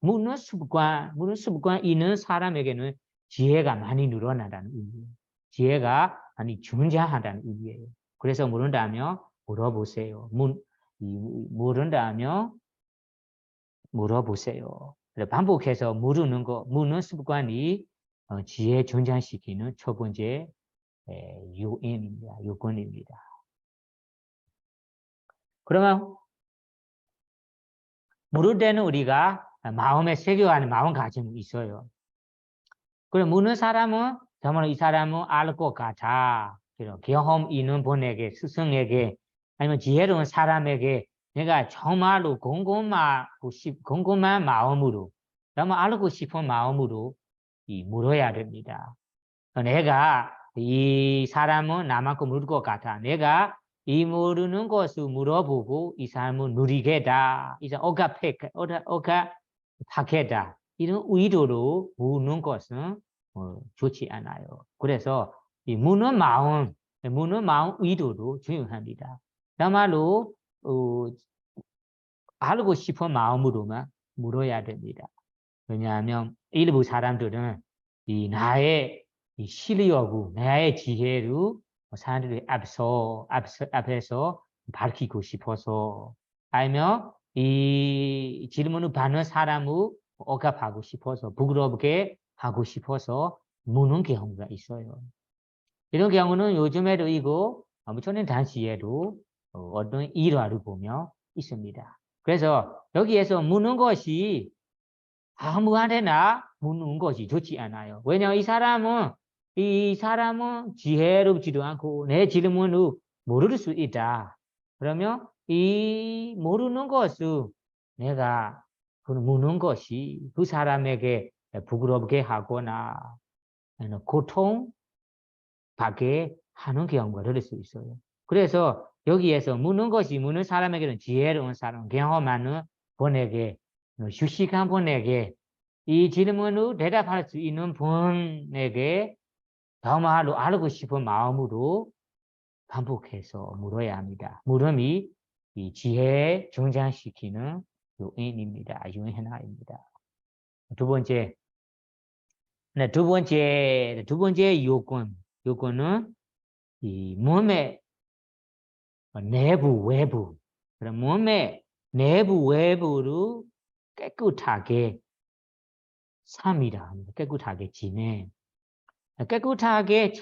있는 사람에게는 지혜가 많이 늘어난다는 의미예요. 지혜가 많이 성장한다는 의미예요. 그래서 모른다면 물어보세요. 모른다면 물어보세요. 반복해서 묻는 습관이 지혜 성장시키는 첫 번째 요건입니다. 그러면 물을 때는 우리가 마음에 새겨가는 마음가짐이 있어요. 그럼 묻는 사람은 정말 이 사람은 알 것 같아. 경험 있는 분에게, 스승에게, 아니면 지혜로운 사람에게 내가 정말로 궁금한 마음으로, 정말 알고 싶은 마음으로 물어야 됩니다. 내가 이 사람은 나만큼 물을 것 같아. 내가 이 모르는 것을 물어보고 이 사람은 누리겠다. 이 사람 억압하겠다. 이런 의도로 묻는 것은 좋지 않아요. 그래서 이 묻는 마음 의도도 중요합니다. 정말로 알고 싶은 마음으로만 물어야 됩니다. 왜냐하면 일부 사람들은 나의 실력을 나의 지혜를 사람들이 앞에서 밝히고 싶어서 아니면 이 질문을 받는 사람을 억압하고 싶어서 부끄럽게 하고 싶어서 묻는 경우가 있어요. 이런 경우는 요즘에도 있고 무천년 당시에도 어떤 일화를 보면 있습니다. 그래서 여기에서 묻는 것이 아무한테나 묻는 것이 좋지 않아요. 왜냐하면 이 사람은 지혜롭지도 않고 내 질문을 모를 수 있다. 그러면 이 모르는 것을 내가 무는 것이 그 사람에게 부끄럽게 하거나 고통받게 하는 경우가 있을 수 있어요. 그래서 여기에서 무는 것이 무는 사람에게는 지혜로운 사람, 경험하는 분에게, 휴식한 분에게 이 질문을 대답할 수 있는 분에게 정말로 알고 싶은 마음으로 반복해서 물어야 합니다. 물음이 이 지혜에 중장시키는 요인입니다. 요인 하나입니다. 두 번째, 두 번째 요건은 이 몸의 내부, 외부, 그럼 몸의 내부, 외부로 깨끗하게 삶이라 깨끗하게 지내. 깨끗하게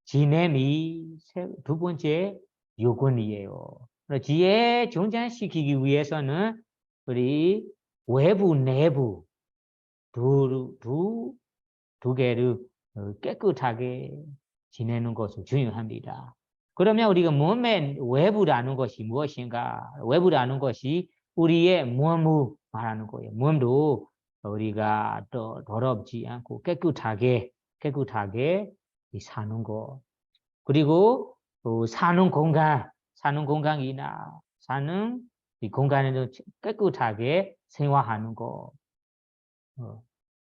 지냄이 두 번째 요건이에요. 지혜 중장시키기 위해서는 우리 외부, 내부 두 개를 깨끗하게 지내는 것이 중요합니다. 그러면 우리가 몸의 외부라는 것이 무엇인가? 외부라는 것이 우리의 몸을 말하는 거예요. 몸도 우리가 또 더럽지 않고 깨끗하게 사는 거. 그리고 사는 공간이나 사는 이 공간에도 깨끗하게 생활하는 거.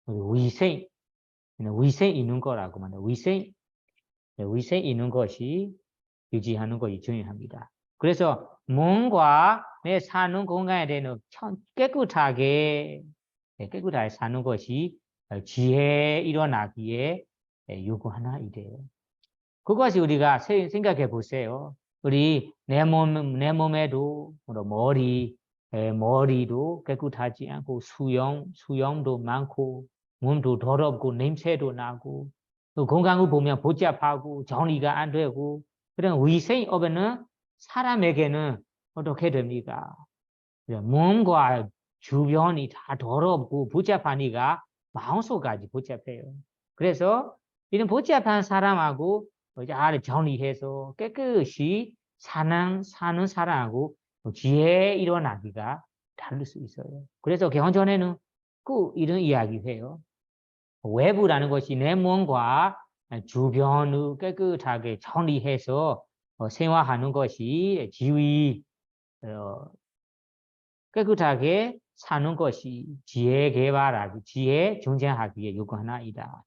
위생 있는 거라고 말해요. 위생 있는 것이 유지하는 것이 중요합니다. 그래서 몸과 내 사는 공간에 대한 깨끗하게 사는 것이 지혜에 일어나기에 요구하나 이래요. 그것이 우리가 생각해 보세요. 우리 내 몸에도 머리도 깨끗하지 않고 수염도 많고 몸도 더럽고 냄새도 나고 또 건강을 보면 복잡하고 정리가 안 되고 그런 위생이 없는 사람에게는 어떻게 됩니까? 몸과 주변이 다 더럽고 복잡하니까 마음속까지 복잡해요. 그래서 이런 복잡한 사람하고 잘 정리해서 깨끗이 사는 사람하고 지혜에 일어나기가 다를 수 있어요. 그래서 경전에는 꼭 이런 이야기해요. 외부라는 것이 내 몸과 주변을 깨끗하게 정리해서 생활하는 것이 지위 깨끗하게 사는 것이 지혜 중생하기에 요구하나이다.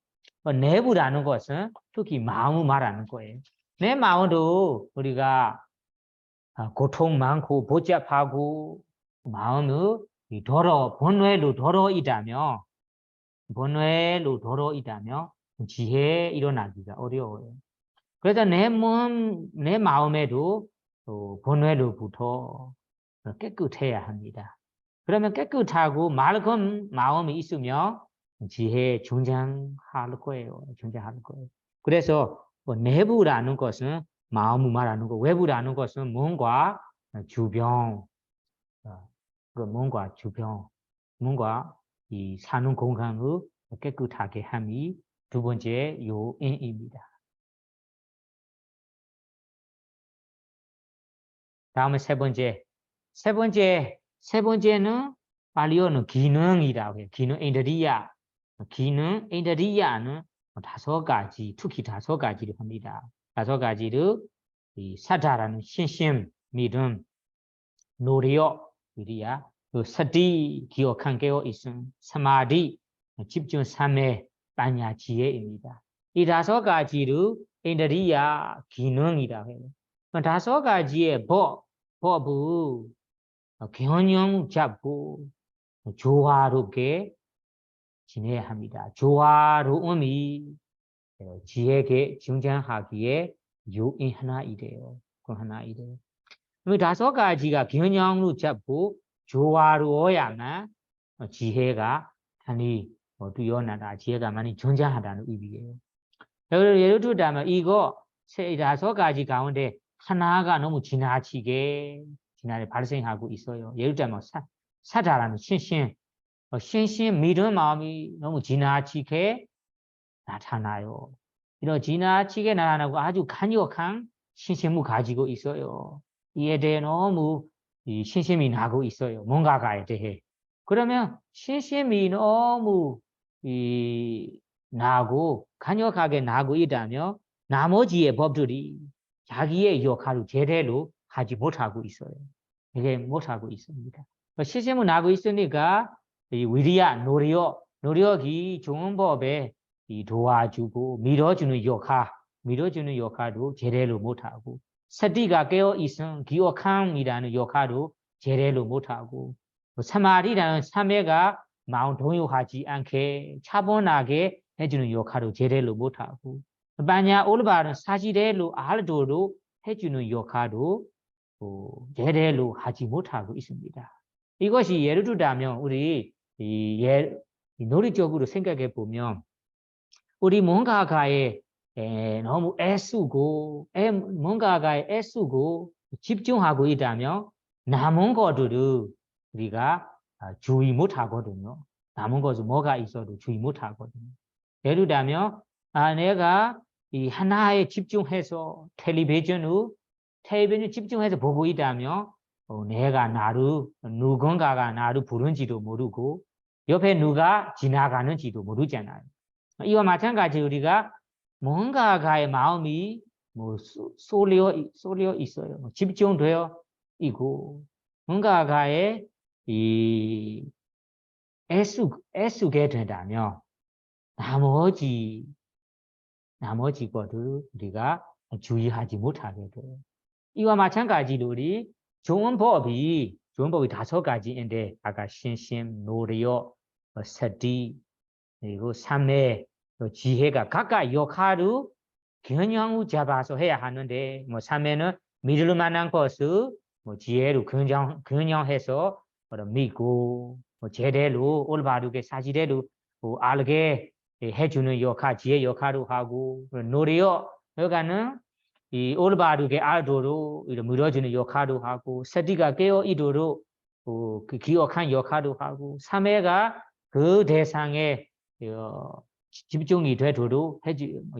내부라는 것은 특히 마음을 말하는 거예요. 내 마음도 우리가 고통 많고 복잡하고 마음을 본뇌로 더러이다며 지혜에 일어나기가 어려워요. 그래서 내 마음에도 본뇌로부터 깨끗해야 합니다. 그러면 깨끗하고 맑은 마음이 있으면 지혜에 중장할 거예요. 그래서 내부라는 것은 마음을 말하는 거, 외부라는 것은 몸과 주변, 몸과 이 사는 공간을 깨끗하게 함이 두 번째 요인입니다. 다음에 세 번째는 발리어는 기능이라고 해요. 인드리야는 특히 다섯 가지를 합니다. 다섯 가지를 이 사다라는 신심, 믿음, 노력, 위리야, 사티, 기억한 깨어 있음, 사마디, 집중, 삼매, 빠냐, 지혜입니다. 이 다섯 가지를 인드리야 기능이라고 해요. 다섯 가지의 법을 경영 잡고 조화롭게 지내야 합니다. 조화로움이 지혜에 증장하기에 요인 하나이래요. 다섯 가지가 균형으로 잡고 조화로워야만 지혜가 많이 뛰어나다. 지혜가 많이 존재하다는 의미예요. 예를 들자면 다섯 가지 가운데 하나가 너무 지나치게 발생하고 있어요. 예를 들자면 사자라는 신심 믿음 마음이 너무 지나치게 나타나요. 이런 지나치게 나타나고 아주 강력한 신심을 가지고 있어요. 이에 대해 너무 이 신심이 나고 있어요. 뭔가가에 대해. 그러면 신심이 너무 이 나고 강력하게 나고 있다면 나머지의 법들이 자기의 역할을 제대로 하지 못하고 있어요. 이게 못하고 있습니다. 신심은 나고 있으니까 이 위리야 노력이 좋은 법에 이 도와주고 밀어주는 역할도 제대로 못하고 sati가 깨어 있음 기억함이라는 역할도 제대로 못하고 사마리라는 사매가 마음 동요하지 않게 차분하게 해주는 역할도 제대로 못하고 만약 올바른 사실대로 알도록 해주는 역할도 제대로 하지 못하고 있습니다. 이것이 예를 들자면 우리 논리적으로 생각해 보면 우리 뭔가가에 너무 뭔가가에 애쓰고 집중하고 있다면 남은 것들을 우리가 주의 못하거든요. 남은 것은 뭐가 있어도 주의 못하거든요. 예를 들자면 내가 이 하나에 집중해서 텔레비전을 집중해서 보고 있다면 내가 누군가가 나를 부른지도 모르고 옆에 누가 지나가는지도 모르잖아요. 이와 마찬가지 우리가 뭔가가의 마음이 뭐 쏠려 있어요. 집중되어 있고 뭔가가의 이 애쓰게 된다면 나머지 것을 우리가 주의하지 못하게 돼요. 이와 마찬가지로 우리 좋은 법이 5가지인데 아까 신심, 노력, 서디 그리고 삼매, 지혜가 각각 역할을 균형을 잡아서 해야 하는데 뭐 삼매는 믿을 만한 것을 뭐 지혜로 균형해서 믿고 뭐 제대로 올바르게 사실대로 알게 해주는 역할, 지혜 역할을 하고 노력, 여가는 이 올바르게 알도록 물어주는 역할을 하고 서디가 깨어 있도록 그 기억한 역할을 하고 삼매가 그 대상에 집중이 되도록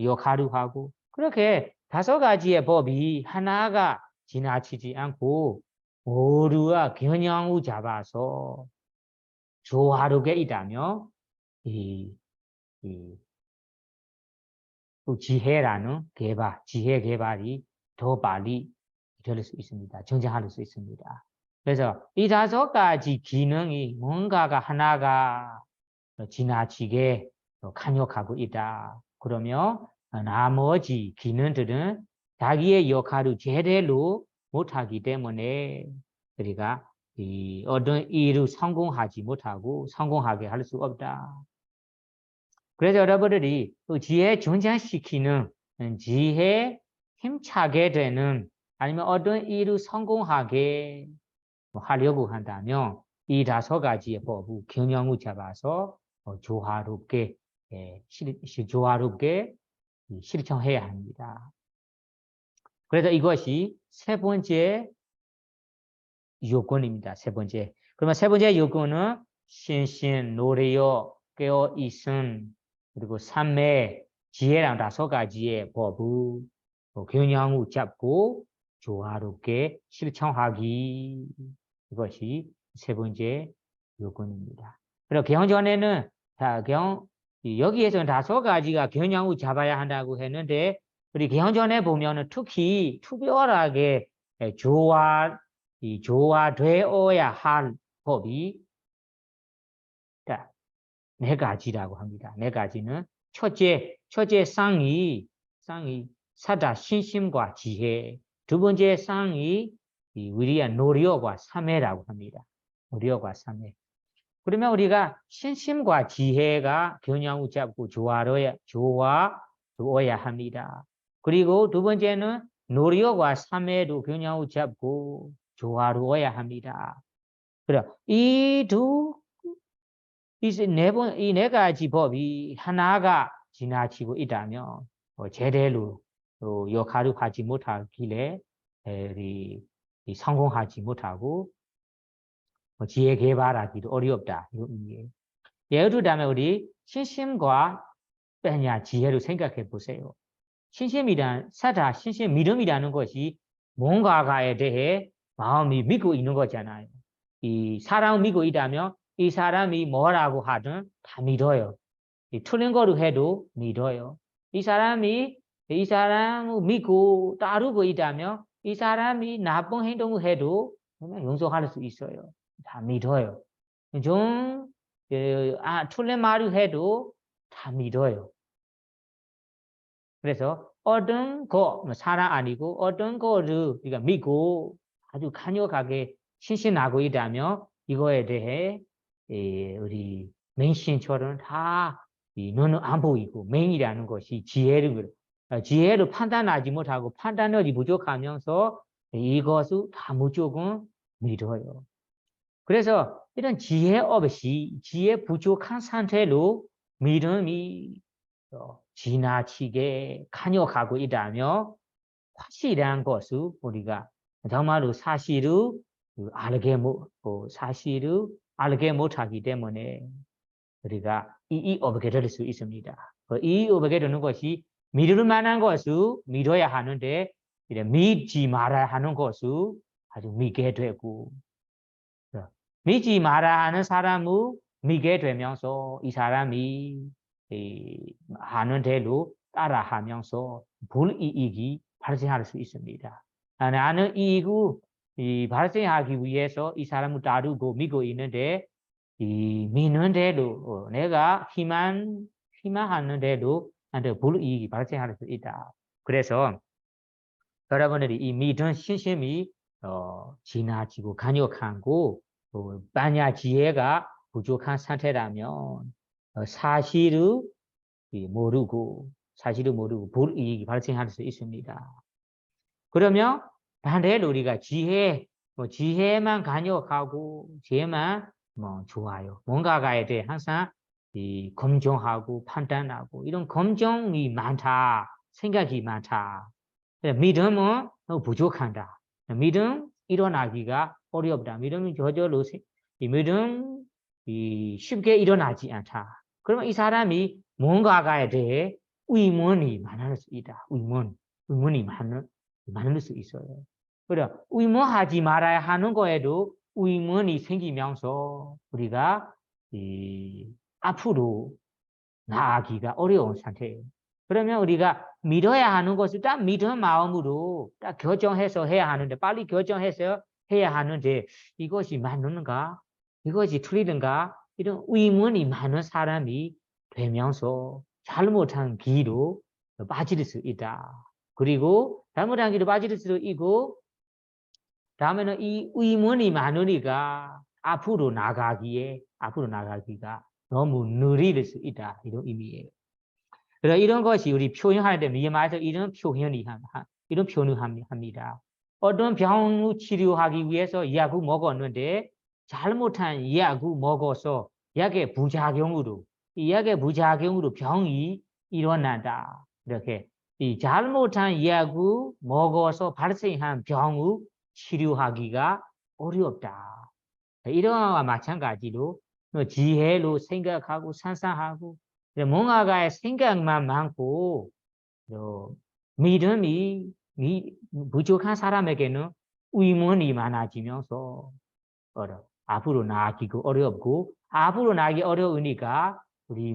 역할을 하고 그렇게 5가지의 법이 하나가 지나치지 않고 모두가 균형을 잡아서 조화롭게 있다면 또 지혜라는 지혜 개발이 더 빨리 될 수 있습니다. 정착할 수 있습니다. 그래서 이 5가지 기능이 뭔가가 하나가 지나치게 강력하고 있다. 그러면 나머지 기능들은 자기의 역할을 제대로 못하기 때문에 우리가 어떤 일을 성공하지 못하고 성공하게 할 수 없다. 그래서 여러분들이 지혜 증장시키는 지혜 힘차게 되는 아니면 어떤 일을 성공하게 하려고 한다면 이 5가지의 법을 균형을 잡아서 조화롭게 실천해야 합니다. 그래서 이것이 3번째 요건입니다. 3번째. 그러면 3번째 요건은 신신, 노력, 깨어 있음, 그리고 삼매, 지혜랑 5가지의 법을 균형을 잡고 조화롭게 실천하기. 이것이 3번째 요건입니다. 그리고 경전에는 여기에서는 5가지가 균형을 잡아야 한다고 했는데 우리 경전에 보면은 특히 특별하게 조화되어야 할 법이 4가지라고 합니다. 4가지는 첫째 쌍이 사다 신심과 지혜, 2번째 쌍이 위리와 노력과 삼매라고 합니다. 노력과 삼매. 그러면 우리가 신심과 지혜가 균형을 잡고 조화로워야 합니다. 그리고 2번째는 노력과 삼매도 균형을 잡고 조화로워야 합니다. 그래 이 4가지 법이 하나가 지나치고 있다면 제대로 역할을 하지 못하길래 성공하지 못하고 지혜 개발하기도 어렵다. 예를 들자면 우리 신심과 빼냐 지혜를 생각해 보세요. 신심 믿음이라는 것이 뭔가에 대해 마음이 믿고 있는 거잖아요. 이 사람 믿고 있다면 이 사람이 뭐라고 하든 다 믿어요. 이 틀린 거로 해도 믿어요. 이 사람을 믿고 따르고 있다면 이 사람이 나쁜 행동을 해도 용서할 수 있어요. 다 믿어요. 좀 틀린 말을 해도 다 믿어요. 그래서 어떤 거 사람 아니고 어떤 거를 우리가 믿고 아주 강력하게 신신하고 있다면 이거에 대해 우리 맹신처럼 다 눈은 안 보이고 맹이라는 것이 지혜를 판단하지 못하고 판단력이 부족하면서 이것을 다 무조건 믿어요. 그래서 이런 지혜 없이 지혜 부족한 상태로 믿음이 지나치게 강력하고 있다면 확실한 것을 우리가 정말로 사실을 알게 못하기 때문에 우리가 이익업게 될 수 있습니다. 이익업게 되는 것이 믿을 만한 것을 믿어야 하는데 믿지 말아야 하는 것을 아주 믿게 되고 믿지 말아야 하는 사람을 믿게 되면서 이 사람이 하는 대로 따라하면서 불이익이 발생할 수 있습니다. 나는 이익을 발생하기 위해서 이 사람을 따르고 믿고 있는데 믿는 대로 내가 희망하는 대로 나한테 불이익이 발생할 수 있다. 그래서 여러분들이 이 믿음 신심이 지나치고 강력하고 만약 지혜가 부족한 상태라면 사실을 모르고 불이익이 발생할 수 있습니다. 그러면 반대로 우리가 지혜만 강력하고 지혜만 좋아요. 뭔가에 대해 항상 검증하고 판단하고 이런 검증이 많다, 생각이 많다. 믿음은 부족한다. 믿음 일어나기가 어렵다. 믿음이 저절로 믿음 쉽게 일어나지 않다. 그러면 이 사람이 뭔가에 대해 의문이 많을 수 있다. 의문이 많을 수 있어요. 그래 의문하지 말아야 하는 거에도 의문이 생기면서 우리가 앞으로 나아가기가 어려운 상태예요. 그러면 우리가 믿어야 하는 것을 딱 믿은 마음으로 딱 결정해서 해야 하는데 빨리 결정해서 해야 하는데 이것이 맞는가? 이것이 틀리는가? 이런 의문이 많은 사람이 되면서 잘못한 길로 빠질 수 있다. 그리고 잘못한 길로 빠질 수도 있고 다음에는 이 의문이 많으니까 앞으로 나가기가 너무 느릴 수 있다. 이런 의미예요. 그래서 이런 것이 우리 표현할 때 미얀마에서 이런 표현을 합니다. 어떤 병을 치료하기 위해서 약을 먹었는데 잘못한 약을 먹어서 약의 부작용으로 병이 일어난다. 이렇게 이 잘못한 약을 먹어서 발생한 병을 치료하기가 어렵다. 이런 것과 마찬가지로 지혜로 생각하고 상상하고 뭔가의 생각만 많고 믿음이 부족한 사람에게는 의문이 많아지면서 앞으로 나아가기 어렵고 앞으로 나아가기 어려우니까 우리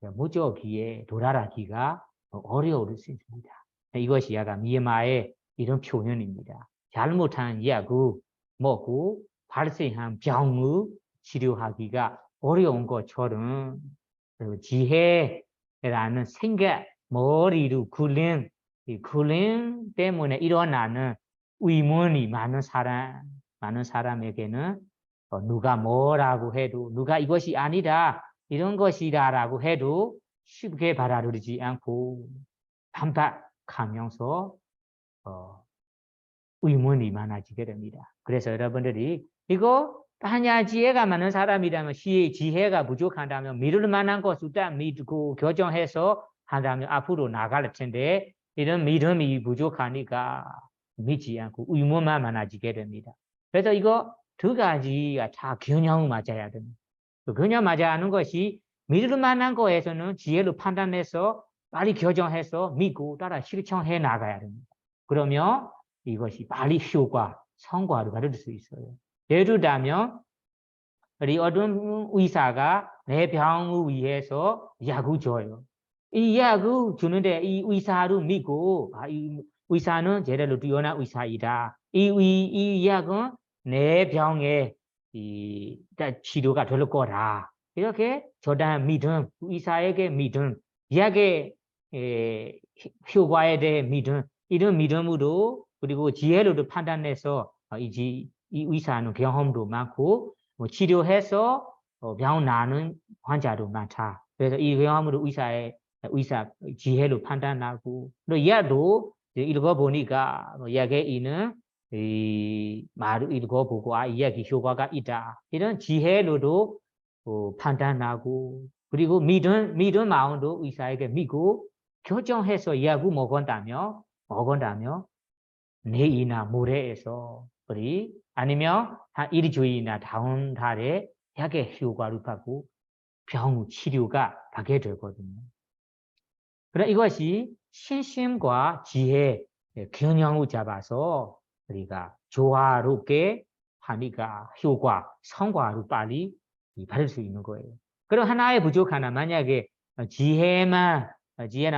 목적기에 도달하기가 어려울 수 있습니다. 이것이 약간 미얀마의 이런 표현입니다. 잘못한 약을 먹고 발생한 병을 치료하기가 어려운 것처럼 지혜라는 생각, 머리로 굴린 때문에 일어나는 의문이 많은 사람에게는 누가 뭐라고 해도 누가 이것이 아니다 이런 것이다라고 해도 쉽게 받아들이지 않고 반박하면서 의문이 많아지게 됩니다. 그래서 여러분들이 이거 만약 지혜가 많은 사람이라면 지혜가 부족한다면 믿을 만한 것을 딱 믿고 결정해서 한다면 앞으로 나갈 텐데 이런 믿음이 부족하니까 믿지 않고 의문만 많아지게 됩니다. 그래서 이거 두 가지가 다 균형 맞아야 됩니다. 균형 맞아야 하는 것이 믿을 만한 거에서는 지혜로 판단해서 빨리 결정해서 믿고 따라 실천해 나가야 됩니다. 그러면 이것이 빨리 효과, 성과를 받을 수 있어요. 예를 들면 우리 어떤 의사가 내 병을 위해서 약을 줘요. 이 약을 주는데 이 의사를 믿고 이 의사는 제대로 뛰어난 의사이다. 이 약은 내 병에 치료가 될 거다. 이렇게 저단 믿음, 의사에게 믿음, 약의 효과에 대해 믿음, 이런 믿음으로 그리고 지혜로도 판단해서 이 의사는 경험도 많고 치료해서 병 나는 환자도 많다. 그래서 이 경험으로 의사 지혜로 판단하고 또 약도 읽어보니까 약에 있는 이 말을 읽어보고 이 약이 효과가 있다. 이런 지혜로도 판단하고 그리고 믿은 마음도 의사에게 믿고 결정해서 약을 먹은다며 내일이나 모레에서 우리 아니면 한 일주일이나 다음 달에 약의 효과를 받고 병 치료가 받게 되거든요. 그럼 이것이 신심과 지혜 균형을 잡아서 우리가 조화롭게 하니까 효과, 성과를 빨리 받을 수 있는 거예요. 그럼 하나의 부족하나 만약에 지혜나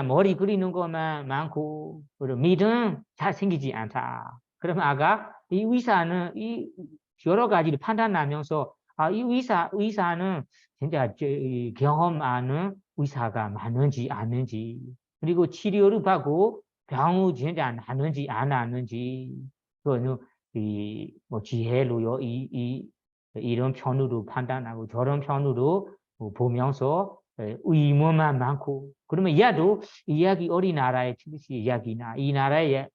머리 그리는 것만 많고 그리고 믿음 잘 생기지 않다. 그러면 아까 이 의사는 이 여러 가지를 판단하면서 이 의사는 진짜 경험하는 의사가 맞는지 아닌지 그리고 치료를 받고 병을 진짜 나는지 안 나는지 그거는 뭐 지혜로요 이런 편으로 판단하고 저런 편으로 보면서 의문만 많고 그러면 이야기 어린나라의 출시 이야기나 이 나라의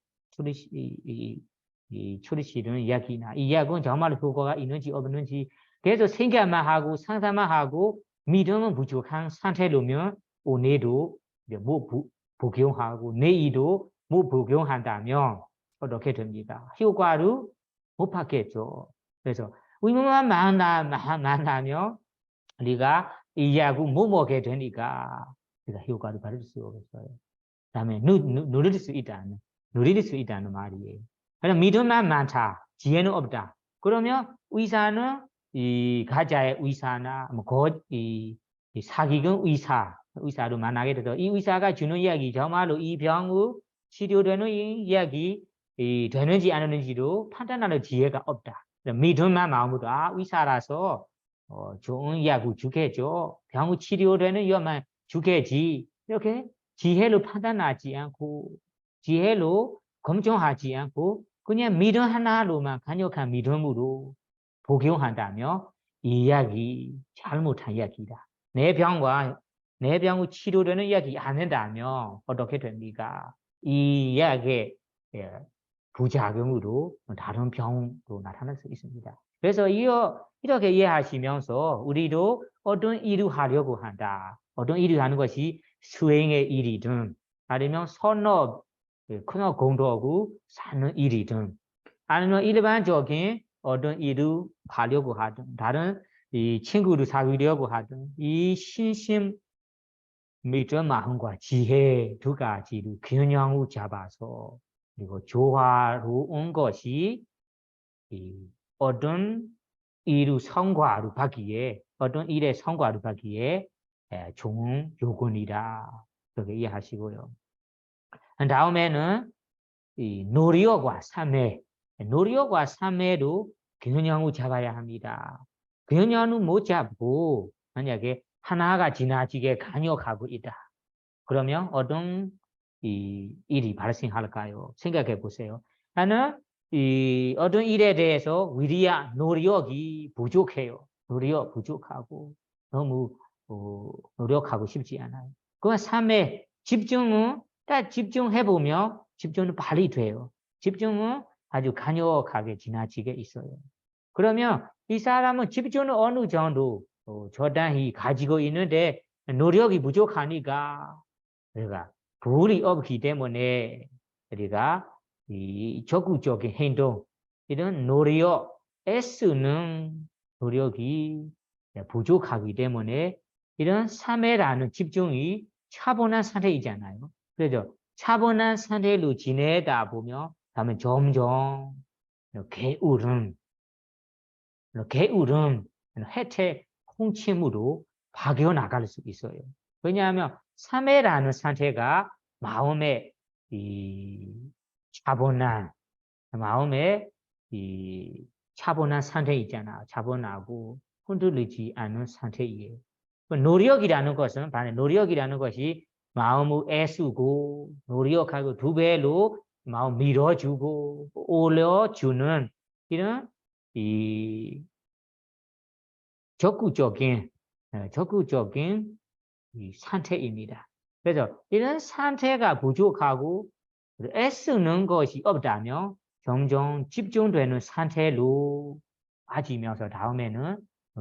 출시는 이야기나 이 이야기는 정말 효과가 있는지 없는지 계속 생각만 하고 상상만 하고 믿음은 부족한 상태로면 오늘도 못 복용하고 내일도 못 복용한다면 어떻게 됩니까? 효과를 못 받겠죠. 그래서 의문만 만나면 우리가 이 약을 못 먹게 되니까 우리가 효과를 받을 수 없어요. 그다음에 누릴 수 있다는 말이에요. 그럼 믿음만 많다, 지혜는 없다. 그러면 의사는 이 가짜의 의사나 이 사기꾼 의사로 만나게 돼서 이 의사가 주는 이야기 정말로 이 병을 치료되는 이 이야기 되는지 안 되는지도 판단하는 지혜가 없다. 믿음만 마음으로 의사라서 좋은 약을 주겠죠. 병을 치료되는 약만 주겠지. 이렇게 지혜로 판단하지 않고 지혜로 검증하지 않고 그냥 믿음 하나로만 강력한 믿음으로 복용한다면 이 이야기 잘못한 이야기다. 내 병을 치료되는 이야기 안 한다면 어떻게 됩니까? 이 이야기의 부작용으로 다른 병도 나타날 수 있습니다. 그래서 이렇게 이해하시면서 우리도 어떤 일을 하려고 한다. 어떤 일을 하는 것이 수행의 일이든 아니면 선업, 큰 공덕을 사는 일이든 아니면 일반적인 어떤 일을 하려고 하든 다른 이 친구를 사귀려고 하든 이 신심 믿음 마음과 지혜 두 가지를 균형을 잡아서 그리고 조화로운 것이 어떤 일의 성과를 받기에 어떤 일의 성과를 받기에 좋은 요건이다. 그렇게 이해하시고요. 다음에는 이 노력과 삶매도 균형을 잡아야 합니다. 균형을 못 잡고 만약에 하나가 지나치게 강요하고 있다. 그러면 어떤 일이 발생할까요? 생각해 보세요. 나는 어떤 일에 대해서 노력이 부족해요. 노력 부족하고 너무 노력하고 싶지 않아요. 그 삶에 집중은 딱 집중해 보면 집중은 빨리 돼요. 집중은 아주 강력하게 지나치게 있어요. 그러면 이 사람은 집중을 어느 정도 저단이 가지고 있는데 노력이 부족하니까 우리가 불이 없기 때문에 우리가 이 적극적인 행동 이런 애쓰는 노력이 부족하기 때문에 이런 삶에라는 집중이 차분한 상태이잖아요. 그래서 차분한 상태로 지내다 보면 다음에 점점 게으름, 게으름, 해태 홍침으로 바뀌어 나갈 수 있어요. 왜냐하면 삼해라는 상태가 마음의 이 차분한 마음의 이 차분한 상태 있잖아. 차분하고 흔들리지 않은 상태이에요. 노력이라는 것은 반대 노력이라는 것이 마음을 애쓰고 노력하고 두 배로 마음 밀어주고 올려주는 이런 이 적극적인 이 상태입니다. 그래서 이런 상태가 부족하고 애쓰는 것이 없다면 점점 집중되는 상태로 빠지면서 다음에는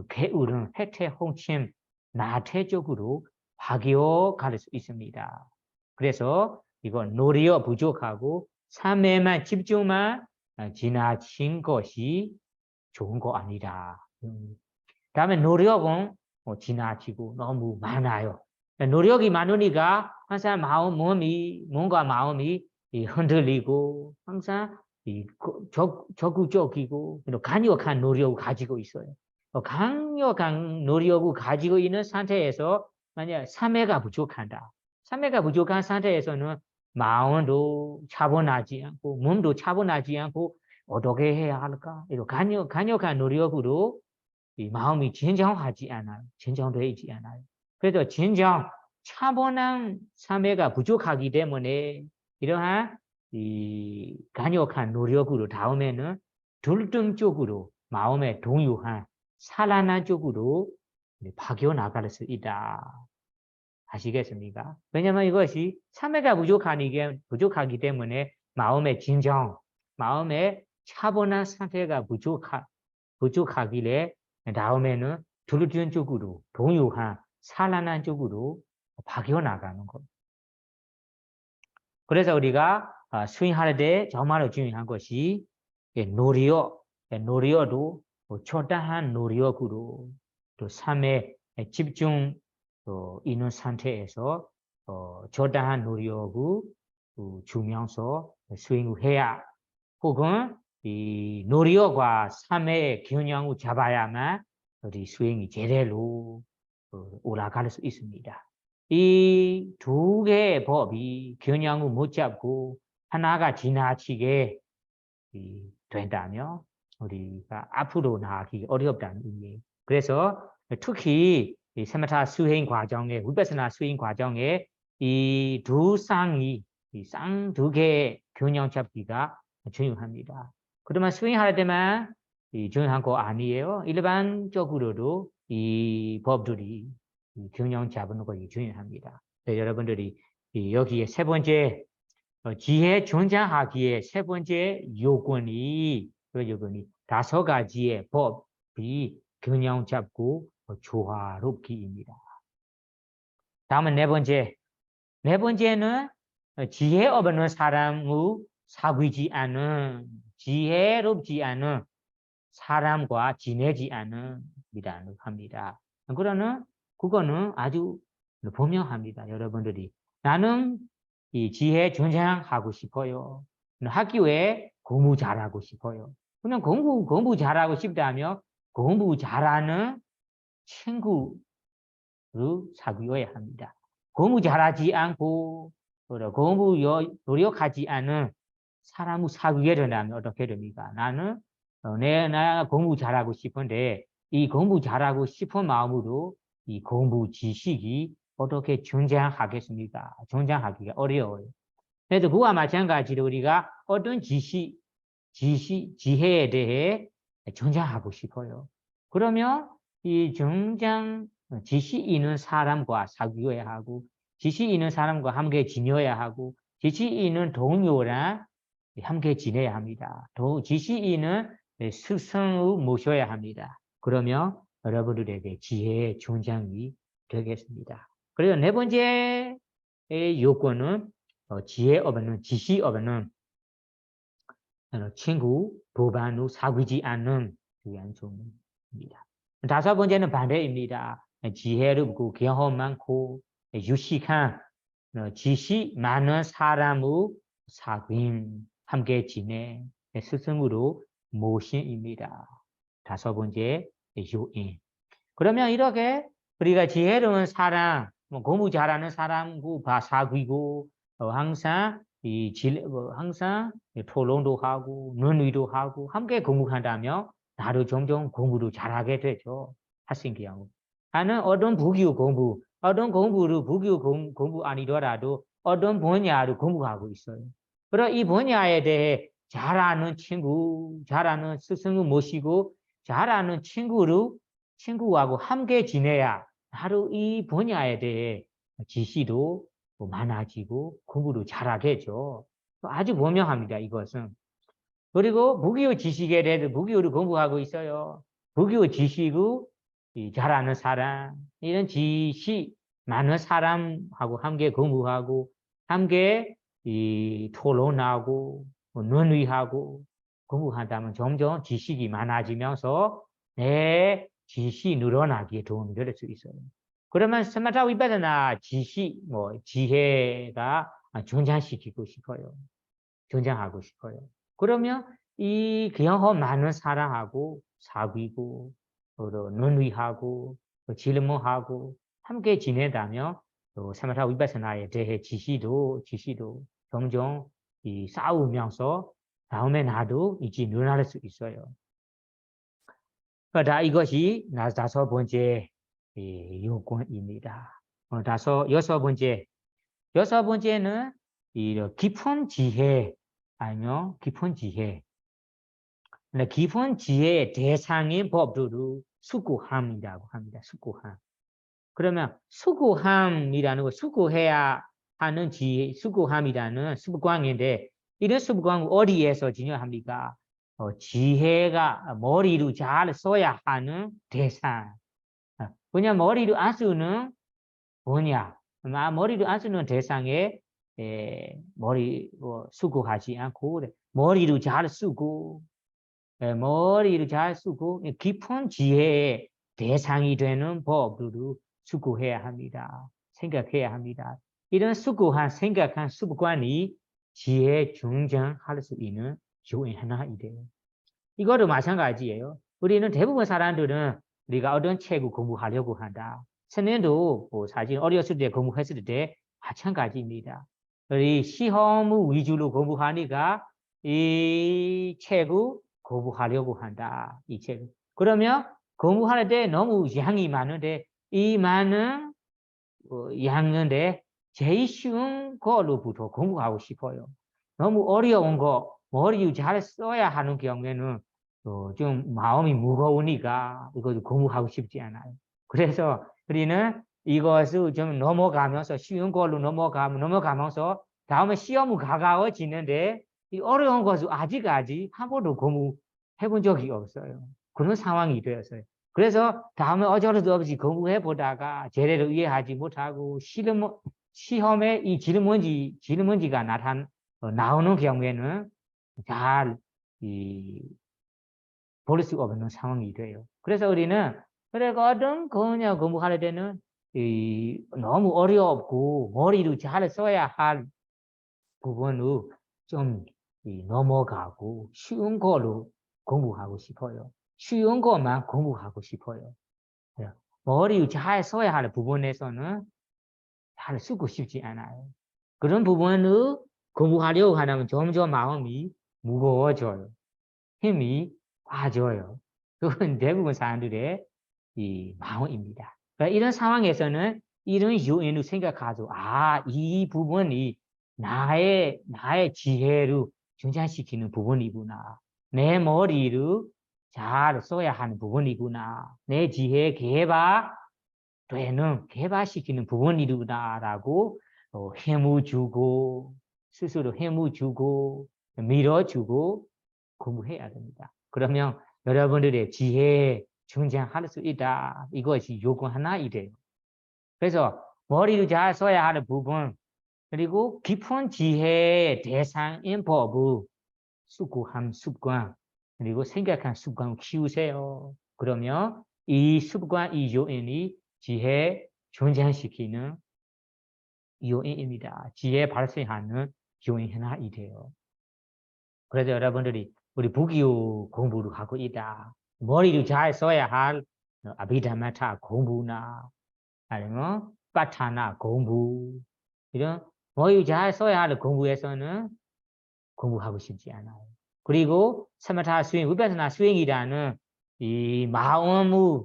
게으름, 해태, 홍침, 나태적으로 바뀌어 갈 수 있습니다. 그래서 이건 노력 부족하고 삶에만 집중만 지나친 것이 좋은 거 아니다. 다음에 노력은 지나치고 너무 많아요. 노력이 많으니까 항상 몸과 마음이 흔들리고 항상 적극적이고 강력한 노력을 가지고 있어요. 강력한 노력을 가지고 있는 상태에서 만약 삼회가 부족한다. 삼회가 부족한 상태에서는 마음도 차분하지 않고 몸도 차분하지 않고 어떻게 해야 할까? 이런 강력한 노력으로 이 마음이 진정하지 않아요. 진정되지 않아요. 그래서 진정 차분한 참회가 부족하기 때문에 이러한 이 강력한 노력으로 다음에는 둘등적으로 마음의 동요한 살아난 쪽으로 바뀌어 나갈 수 있다. 아시겠습니까? 왜냐하면 이것이 참회가 부족하기 때문에 마음의 진정, 마음의 차분한 상태가 부족하길래 다음에는 둘중 쪽으로 동요한 산란한 쪽으로 바뀌어 나가는 겁니다. 그래서 우리가 수행할 때 정말로 중요한 것이 노력도 초다한 노력으로 또 삶에 집중 있는 상태에서 초다한 노력을 주면서 수행을 해야 혹은 이 노력과 삶의 균형을 잡아야만 우리 수행이 제대로 올라갈 수 있습니다. 이 두 개의 법이 균형을 못 잡고 하나가 지나치게 된다면 우리가 앞으로 나가기 어렵다는 의미예요. 그래서 특히 이 세마타 수행 과정에 위파스나 수행 과정에 이 두 쌍이 쌍 두 개의 균형 잡기가 중요합니다. 그러면 수행할 때만 중요한 거 아니에요. 일반적으로도 이 법들이 균형 잡는 것이 중요합니다. 여러분들이 여기에 세 번째 지혜 존장하기에 세 번째 요건이 다섯 가지의 법이 균형 잡고 조화롭기입니다. 다음은 네 번째는 지혜 없는 사람의 사귀지 않은 지혜롭지 않은 사람과 지내지 않은 이라고 합니다. 그거는 아주 분명합니다. 여러분들이 나는 이 지혜 존장하고 싶어요. 학교에 공부 잘하고 싶어요. 그냥 공부 잘하고 싶다면 공부 잘하는 친구를 사귀어야 합니다. 공부 잘하지 않고 공부 노력하지 않은 사람을 사귀게 된다면 어떻게 됩니까? 나는 내가 공부 잘하고 싶은데 이 공부 잘하고 싶은 마음으로 이 공부 지식이 어떻게 존재하겠습니까? 존재하기가 어려워요. 그래서 그와 마찬가지로 우리가 어떤 지혜에 대해 존재하고 싶어요. 그러면 이 지시 있는 사람과 사귀어야 하고 지시 있는 사람과 함께 지내야 하고 지시 있는 동료랑 함께 지내야 합니다. 지시 있는 스승을 모셔야 합니다. 그러면 여러분들에게 지혜의 존장이 되겠습니다. 그리고 네 번째 요건은 지혜 없는 지시 없는 친구 도반으로 사귀지 않는 중요한 점입니다. 다섯 번째는 반대입니다. 지혜를 없고 경험 많고 유식한 지시 많은 사람의 사귐 함께 지내 스승으로 모신입니다. 다섯 번째 요인. 그러면 이렇게 우리가 지혜로운 사람, 뭐 공부 잘하는 사람고 사귀고 항상 항상 토론도 하고 논의도 하고 함께 공부한다면 나도 점점 공부도 잘하게 되죠. 학생기하고. 하는 어떤 부기호 공부, 어떤 공부를 부기호 공부 아니더라도 어떤 분야로 공부하고 있어요. 그럼 이 분야에 대해 잘하는 친구, 잘하는 스승을 모시고 잘하는 친구하고 함께 지내야 바로 이 분야에 대해 지시도 많아지고 공부도 잘하겠죠. 아주 분명합니다, 이것은. 그리고 무기호 지식에 대해서 무기호를 공부하고 있어요. 무기호 지식을 잘하는 사람, 이런 지식 많은 사람하고 함께 공부하고 함께 토론하고 논의하고 공부한다면 점점 지식이 많아지면서 내 지식이 늘어나기에 도움이 될 수 있어요. 그러면 스마트 위바다나 지식, 지혜가 전장시키고 싶어요. 전장하고 싶어요. 그러면 이 경험 많은 사람하고 사귀고 논의하고 질문하고 함께 지내다면 또 사마타 위바사나에 대해 지시도 점점 싸우면서 다음에 나도 이제 늘어날 수 있어요. 다 이것이 다섯 번째 요건입니다. 여섯 번째는 깊은 지혜 아니면 깊은 지혜. 깊은 지혜의 대상인 법도를 수고함이라고 합니다. 수고함. 그러면 수고함이라는 거 수고해야 하는 지혜, 수고함이라는 습관인데 이런 습관은 어디에서 중요합니까? 지혜가 머리로 잘 써야 하는 대상. 그냥 머리로 안 쓰는 뭐냐? 머리로 안 쓰는 대상에 수고하지 않고 머리로 잘 쓰고 머리를 잘 쓰고 깊은 지혜의 대상이 되는 법으로 수고해야 합니다. 생각해야 합니다. 이런 수고한 생각한 습관이 지혜 중장할 수 있는 요인 하나이래요. 이거도 마찬가지예요. 우리는 대부분 사람들은 우리가 어떤 책을 공부하려고 한다. 선생님도 사실 어렸을 때 공부했을 때 마찬가지입니다. 우리 시험 위주로 공부하니까 이 책을 공부하려고 한다. 이 책. 그러면 공부할 때 너무 양이 많은데 이 많은 양인데 제일 쉬운 거로부터 공부하고 싶어요. 너무 어려운 거 머리 잘 써야 하는 경우에는 좀 마음이 무거우니까 이것도 공부하고 싶지 않아요. 그래서 우리는 이것을 좀 넘어가면서 쉬운 걸로 넘어가면서 다음에 시험이 가까워지는데 이 어려운 것을 아직까지 한 번도 공부해본 적이 없어요. 그런 상황이 되었어요. 그래서 다음에 어쩔 수 없이 공부해 보다가 제대로 이해하지 못하고 시험에 이 질문지가 나오는 경우에는 잘 볼 수 없는 상황이 돼요. 그래서 우리는 어떤 공부할 때는 너무 어렵고 머리를 잘 써야 할 부분을 좀 넘어가고 쉬운 거로 공부하고 싶어요. 쉬운 것만 공부하고 싶어요. 머리를 잘 써야 할 부분에서는 잘 쓰고 싶지 않아요. 그런 부분을 공부하려고 하면 점점 마음이 무거워져요. 힘이 빠져요. 그건 대부분 사람들의 이 마음입니다. 그러니까 이런 상황에서는 이런 요인을 생각하죠. 이 부분이 나의 지혜를 증장시키는 부분이구나. 내 머리를 잘 써야 하는 부분이구나. 내 지혜 개발시키는 부분이구나라고 힘을 주고 스스로 힘을 주고 밀어주고 공부해야 됩니다. 그러면 여러분들의 지혜 증장할 수 있다. 이것이 요건 하나이래요. 그래서 머리를 잘 써야 하는 부분 그리고 깊은 지혜의 대상인 법을 수고한 습관 그리고 생각한 습관을 키우세요. 그러면 이 습관, 이 요인이 지혜 존재시키는 요인입니다. 지혜 발생하는 요인 하나이래요. 그래서 여러분들이 우리 부기요 공부를 하고 있다. 머리를 잘 써야 할 아비다마타 공부나 아니면 빠타나 공부 이런 머리 잘 써야 할 공부에서는 공부하고 싶지 않아요. 그리고 사마타 스윙, 위파사나 스윙이라는 이 마음의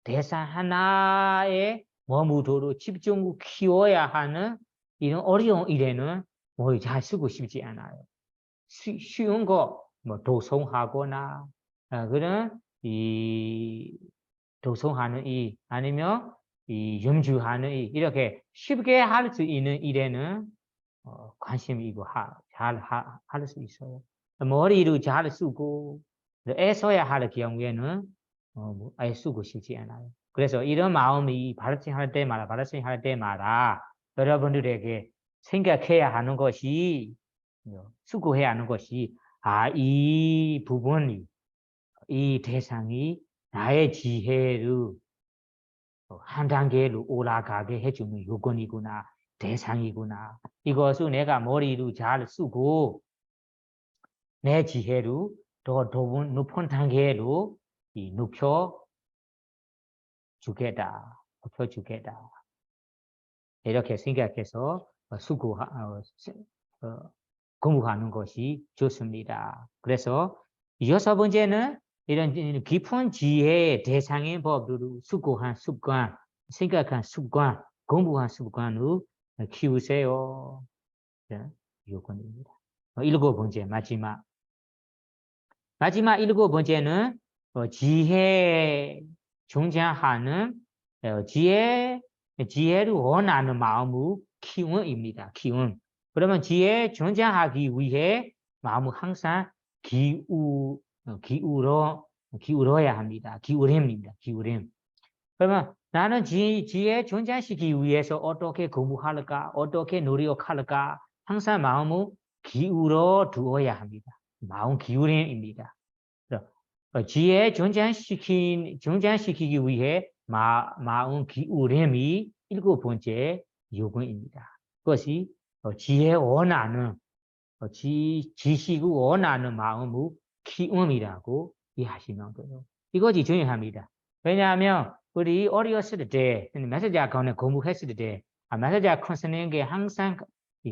대상 하나에 머무도록 집중을 키워야 하는 이런 어려운 일에는 머리 잘 쓰고 싶지 않아요. 쉬운 거, 뭐 도송하거나 그런 이 도송하는 일 아니면 이 연주하는 일 이렇게 쉽게 할 수 있는 일에는 관심이 있고 잘 할 수 있어요. 머리를 잘 쓰고 애써야 할 경우에는 아예 쓰고 싶지 않아요. 그래서 이런 마음이 발생할 때마다 여러분들에게 생각해야 하는 것이 수고해야 하는 것이 이 부분이 이 대상이 나의 지혜를 한 단계로 올라가게 해주는 요건이구나 대상이구나 이것을 내가 머리로 잘 쓰고 내 지혜로 더 높은 단계로 높여주겠다 이렇게 생각해서 공부하는 것이 좋습니다. 그래서 6번째는 이런 깊은 지혜의 대상의 법으로 수고한 습관, 생각한 습관, 공부한 습관을 키우세요. 요건입니다. 7번째 마지막 7번째는 지혜 존재하는 지혜를 원하는 마음의 기운입니다. 기운. 그러면 지혜 존재하기 위해 마음을 항상 기울어야 합니다. 기울임입니다. 기울임. 그러면 나는 지혜 존재시키기 위해서 어떻게 공부할까? 어떻게 노력할까? 항상 마음을 기울어 두어야 합니다. 마음 기울임입니다. 지혜 존재시키기 위해 마음 기울임이 7번째 요건입니다. 그것이 지혜 원하는 지식을 원하는 마음의 기움이라고 이해하시면 돼요. 이것이 중요합니다. 왜냐하면 우리 어렸을 때 메시지 가운데 공부했을 때 메시지 컨설팅에 항상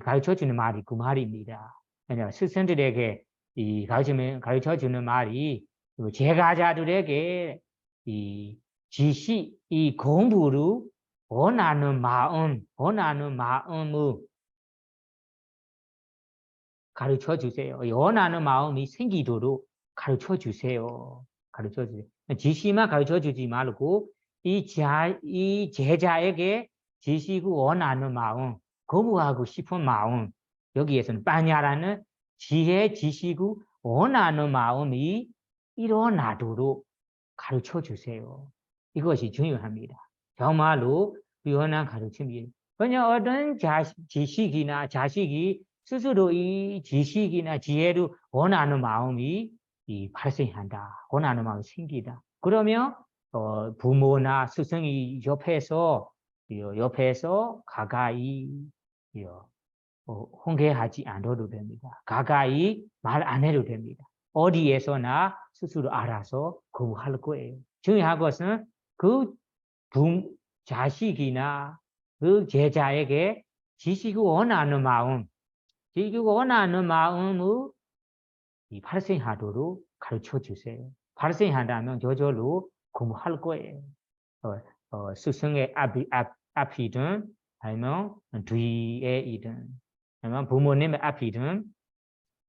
가르쳐주는 말이 그 말입니다. 왜냐하면 스승들에게 가르쳐주는 말이 제가자들에게 이 지식, 이 공부를 원하는 마음을 가르쳐 주세요. 원하는 마음이 생기도록 가르쳐 주세요. 지식만 가르쳐 주지 말고 이 제자에게 지식을 원하는 마음, 거부하고 싶은 마음, 여기에서는 빠냐라는 지식을 원하는 마음이 일어나도록 가르쳐 주세요. 이것이 중요합니다. 정말로 유연한 가르침이에요. 왜냐 어떤 지식이나 자식이 스스로 이 지식이나 지혜를 원하는 마음이 발생한다. 원하는 마음이 생기다. 그러면 부모나 스승이 옆에서 가까이 홍해하지 않아도 됩니다. 가까이 말 안 해도 됩니다. 어디에서나 스스로 알아서 공부할 거예요. 중요한 것은 그 자식이나 그 제자에게 지식을 원하는 마음을 발생하도록 가르쳐 주세요. 발생한다면 저절로 공부할 거예요. 스승의 앞이든 아니면 뒤에이든 아니면 부모님의 앞이든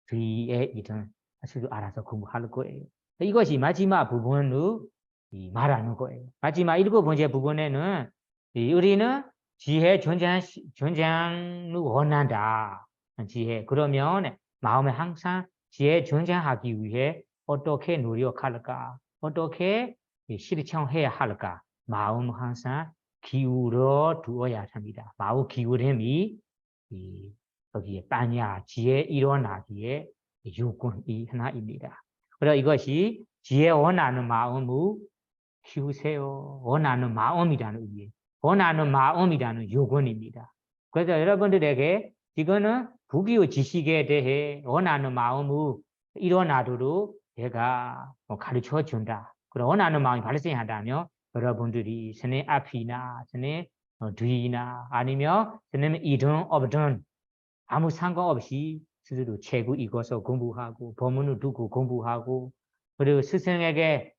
뒤에이든 스스로 알아서 공부할 거예요. 이것이 마지막 부분으로 말하는 거예요. 마지막 7번째 부분에는 우리는 지혜 존재를 원한다. 지혜. 그러면 마음에 항상 지혜 존재하기 위해 어떻게 노력할까? 어떻게 실천해야 할까? 마음 항상 기울어 두어야 합니다. 마음 기울임이 여기에 빠냐 지혜 일어나기에 요건이 하나입니다. 그래서 이것이 지혜 원하는 마음을 키우세요. 원하는 마음이라는 의미, 원하는 마음이라는 요건입니다. 그래서 여러분들에게 이거는 부기의 지식에 대해 원하는 마음을 일어나도록 내가 가르쳐 준다. 그럼 원하는 마음이 발생한다면 여러분들이 스님 앞이나 스님 뒤나 아니면 스님 이든 없든 아무 상관없이 스스로 책을 읽어서 공부하고 법문을 듣고 공부하고 그리고 스승에게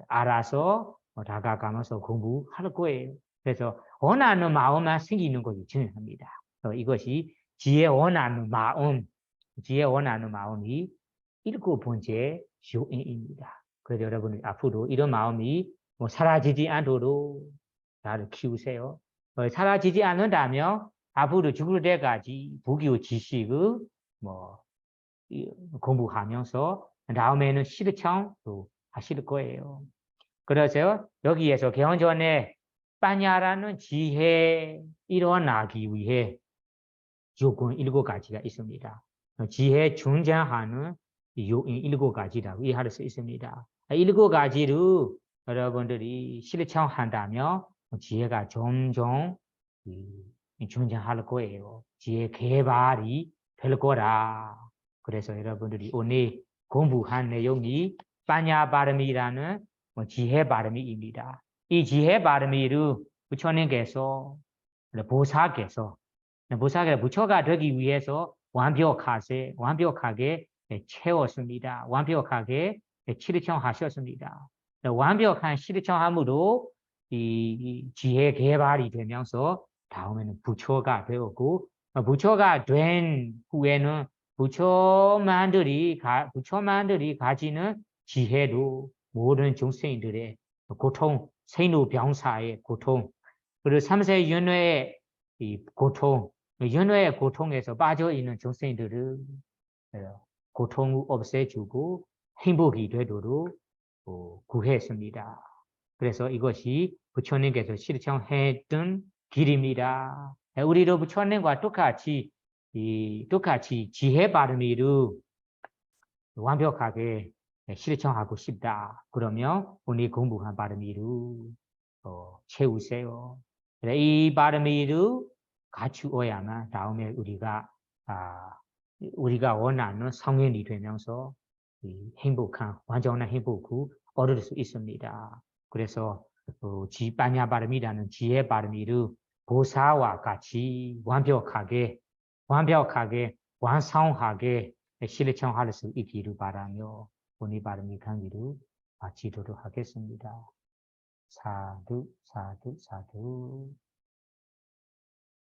알아서 다가가면서 공부할 거예요. 그래서 원하는 마음만 생기는 것이 중요합니다. 이것이 지혜 원하는 마음, 지혜 원하는 마음이 7번째 요인입니다. 그래서 여러분 앞으로 이런 마음이 사라지지 않도록 나를 키우세요. 사라지지 않는다면 앞으로 죽을 때까지 불교 지식을 공부하면서 다음에는 실천도 하실 거예요. 그래서 여기에서 개헌전에 빠냐라는 지혜 일어나기 위해 요건 7가지가 있습니다. 지혜 중장하는 요인 7가지라고 이해할 수 있습니다. 7가지를 여러분들이 실천한다면 지혜가 점점 중장할 거예요. 지혜 개발이 될 거라. 그래서 여러분들이 오늘 공부한 내용이 빠냐 바람이라는 지혜 바람이입니다. 이 지혜 바람이를 부처님께서 보살께서 부처가 되기 위해서 완벽하게 채웠습니다. 완벽하게 실천하셨습니다. 완벽한 실천함으로 이 지혜 개발이 되면서 다음에는 부처가 되었고 부처가 된 후에는 부처만들이 가지는 지혜로 모든 중생들의 고통, 생로병사의 고통, 그리고 3세 윤회의 이 고통, 윤회의 고통에서 빠져 있는 중생들을 고통을 없애주고 행복이 되도록 구했습니다. 그래서 이것이 부처님께서 실천했던 길입니다. 우리도 부처님과 똑같이 지혜 바르미를 완벽하게 실천하고 싶다. 그러면 오늘 공부한 바르미를 채우세요. 이 바르미를 갖추어야만 다음에 우리가 원하는 성인이 되면서 행복한 완전한 행복을 얻을 수 있습니다. 그래서 빠냐 바람이라는 지혜 바람이를 보사와 같이 완벽하게 완성하게 실천할 수 있기를 바라며 오늘 바람이 강의를 마치도록 하겠습니다. 사두 사두 사두.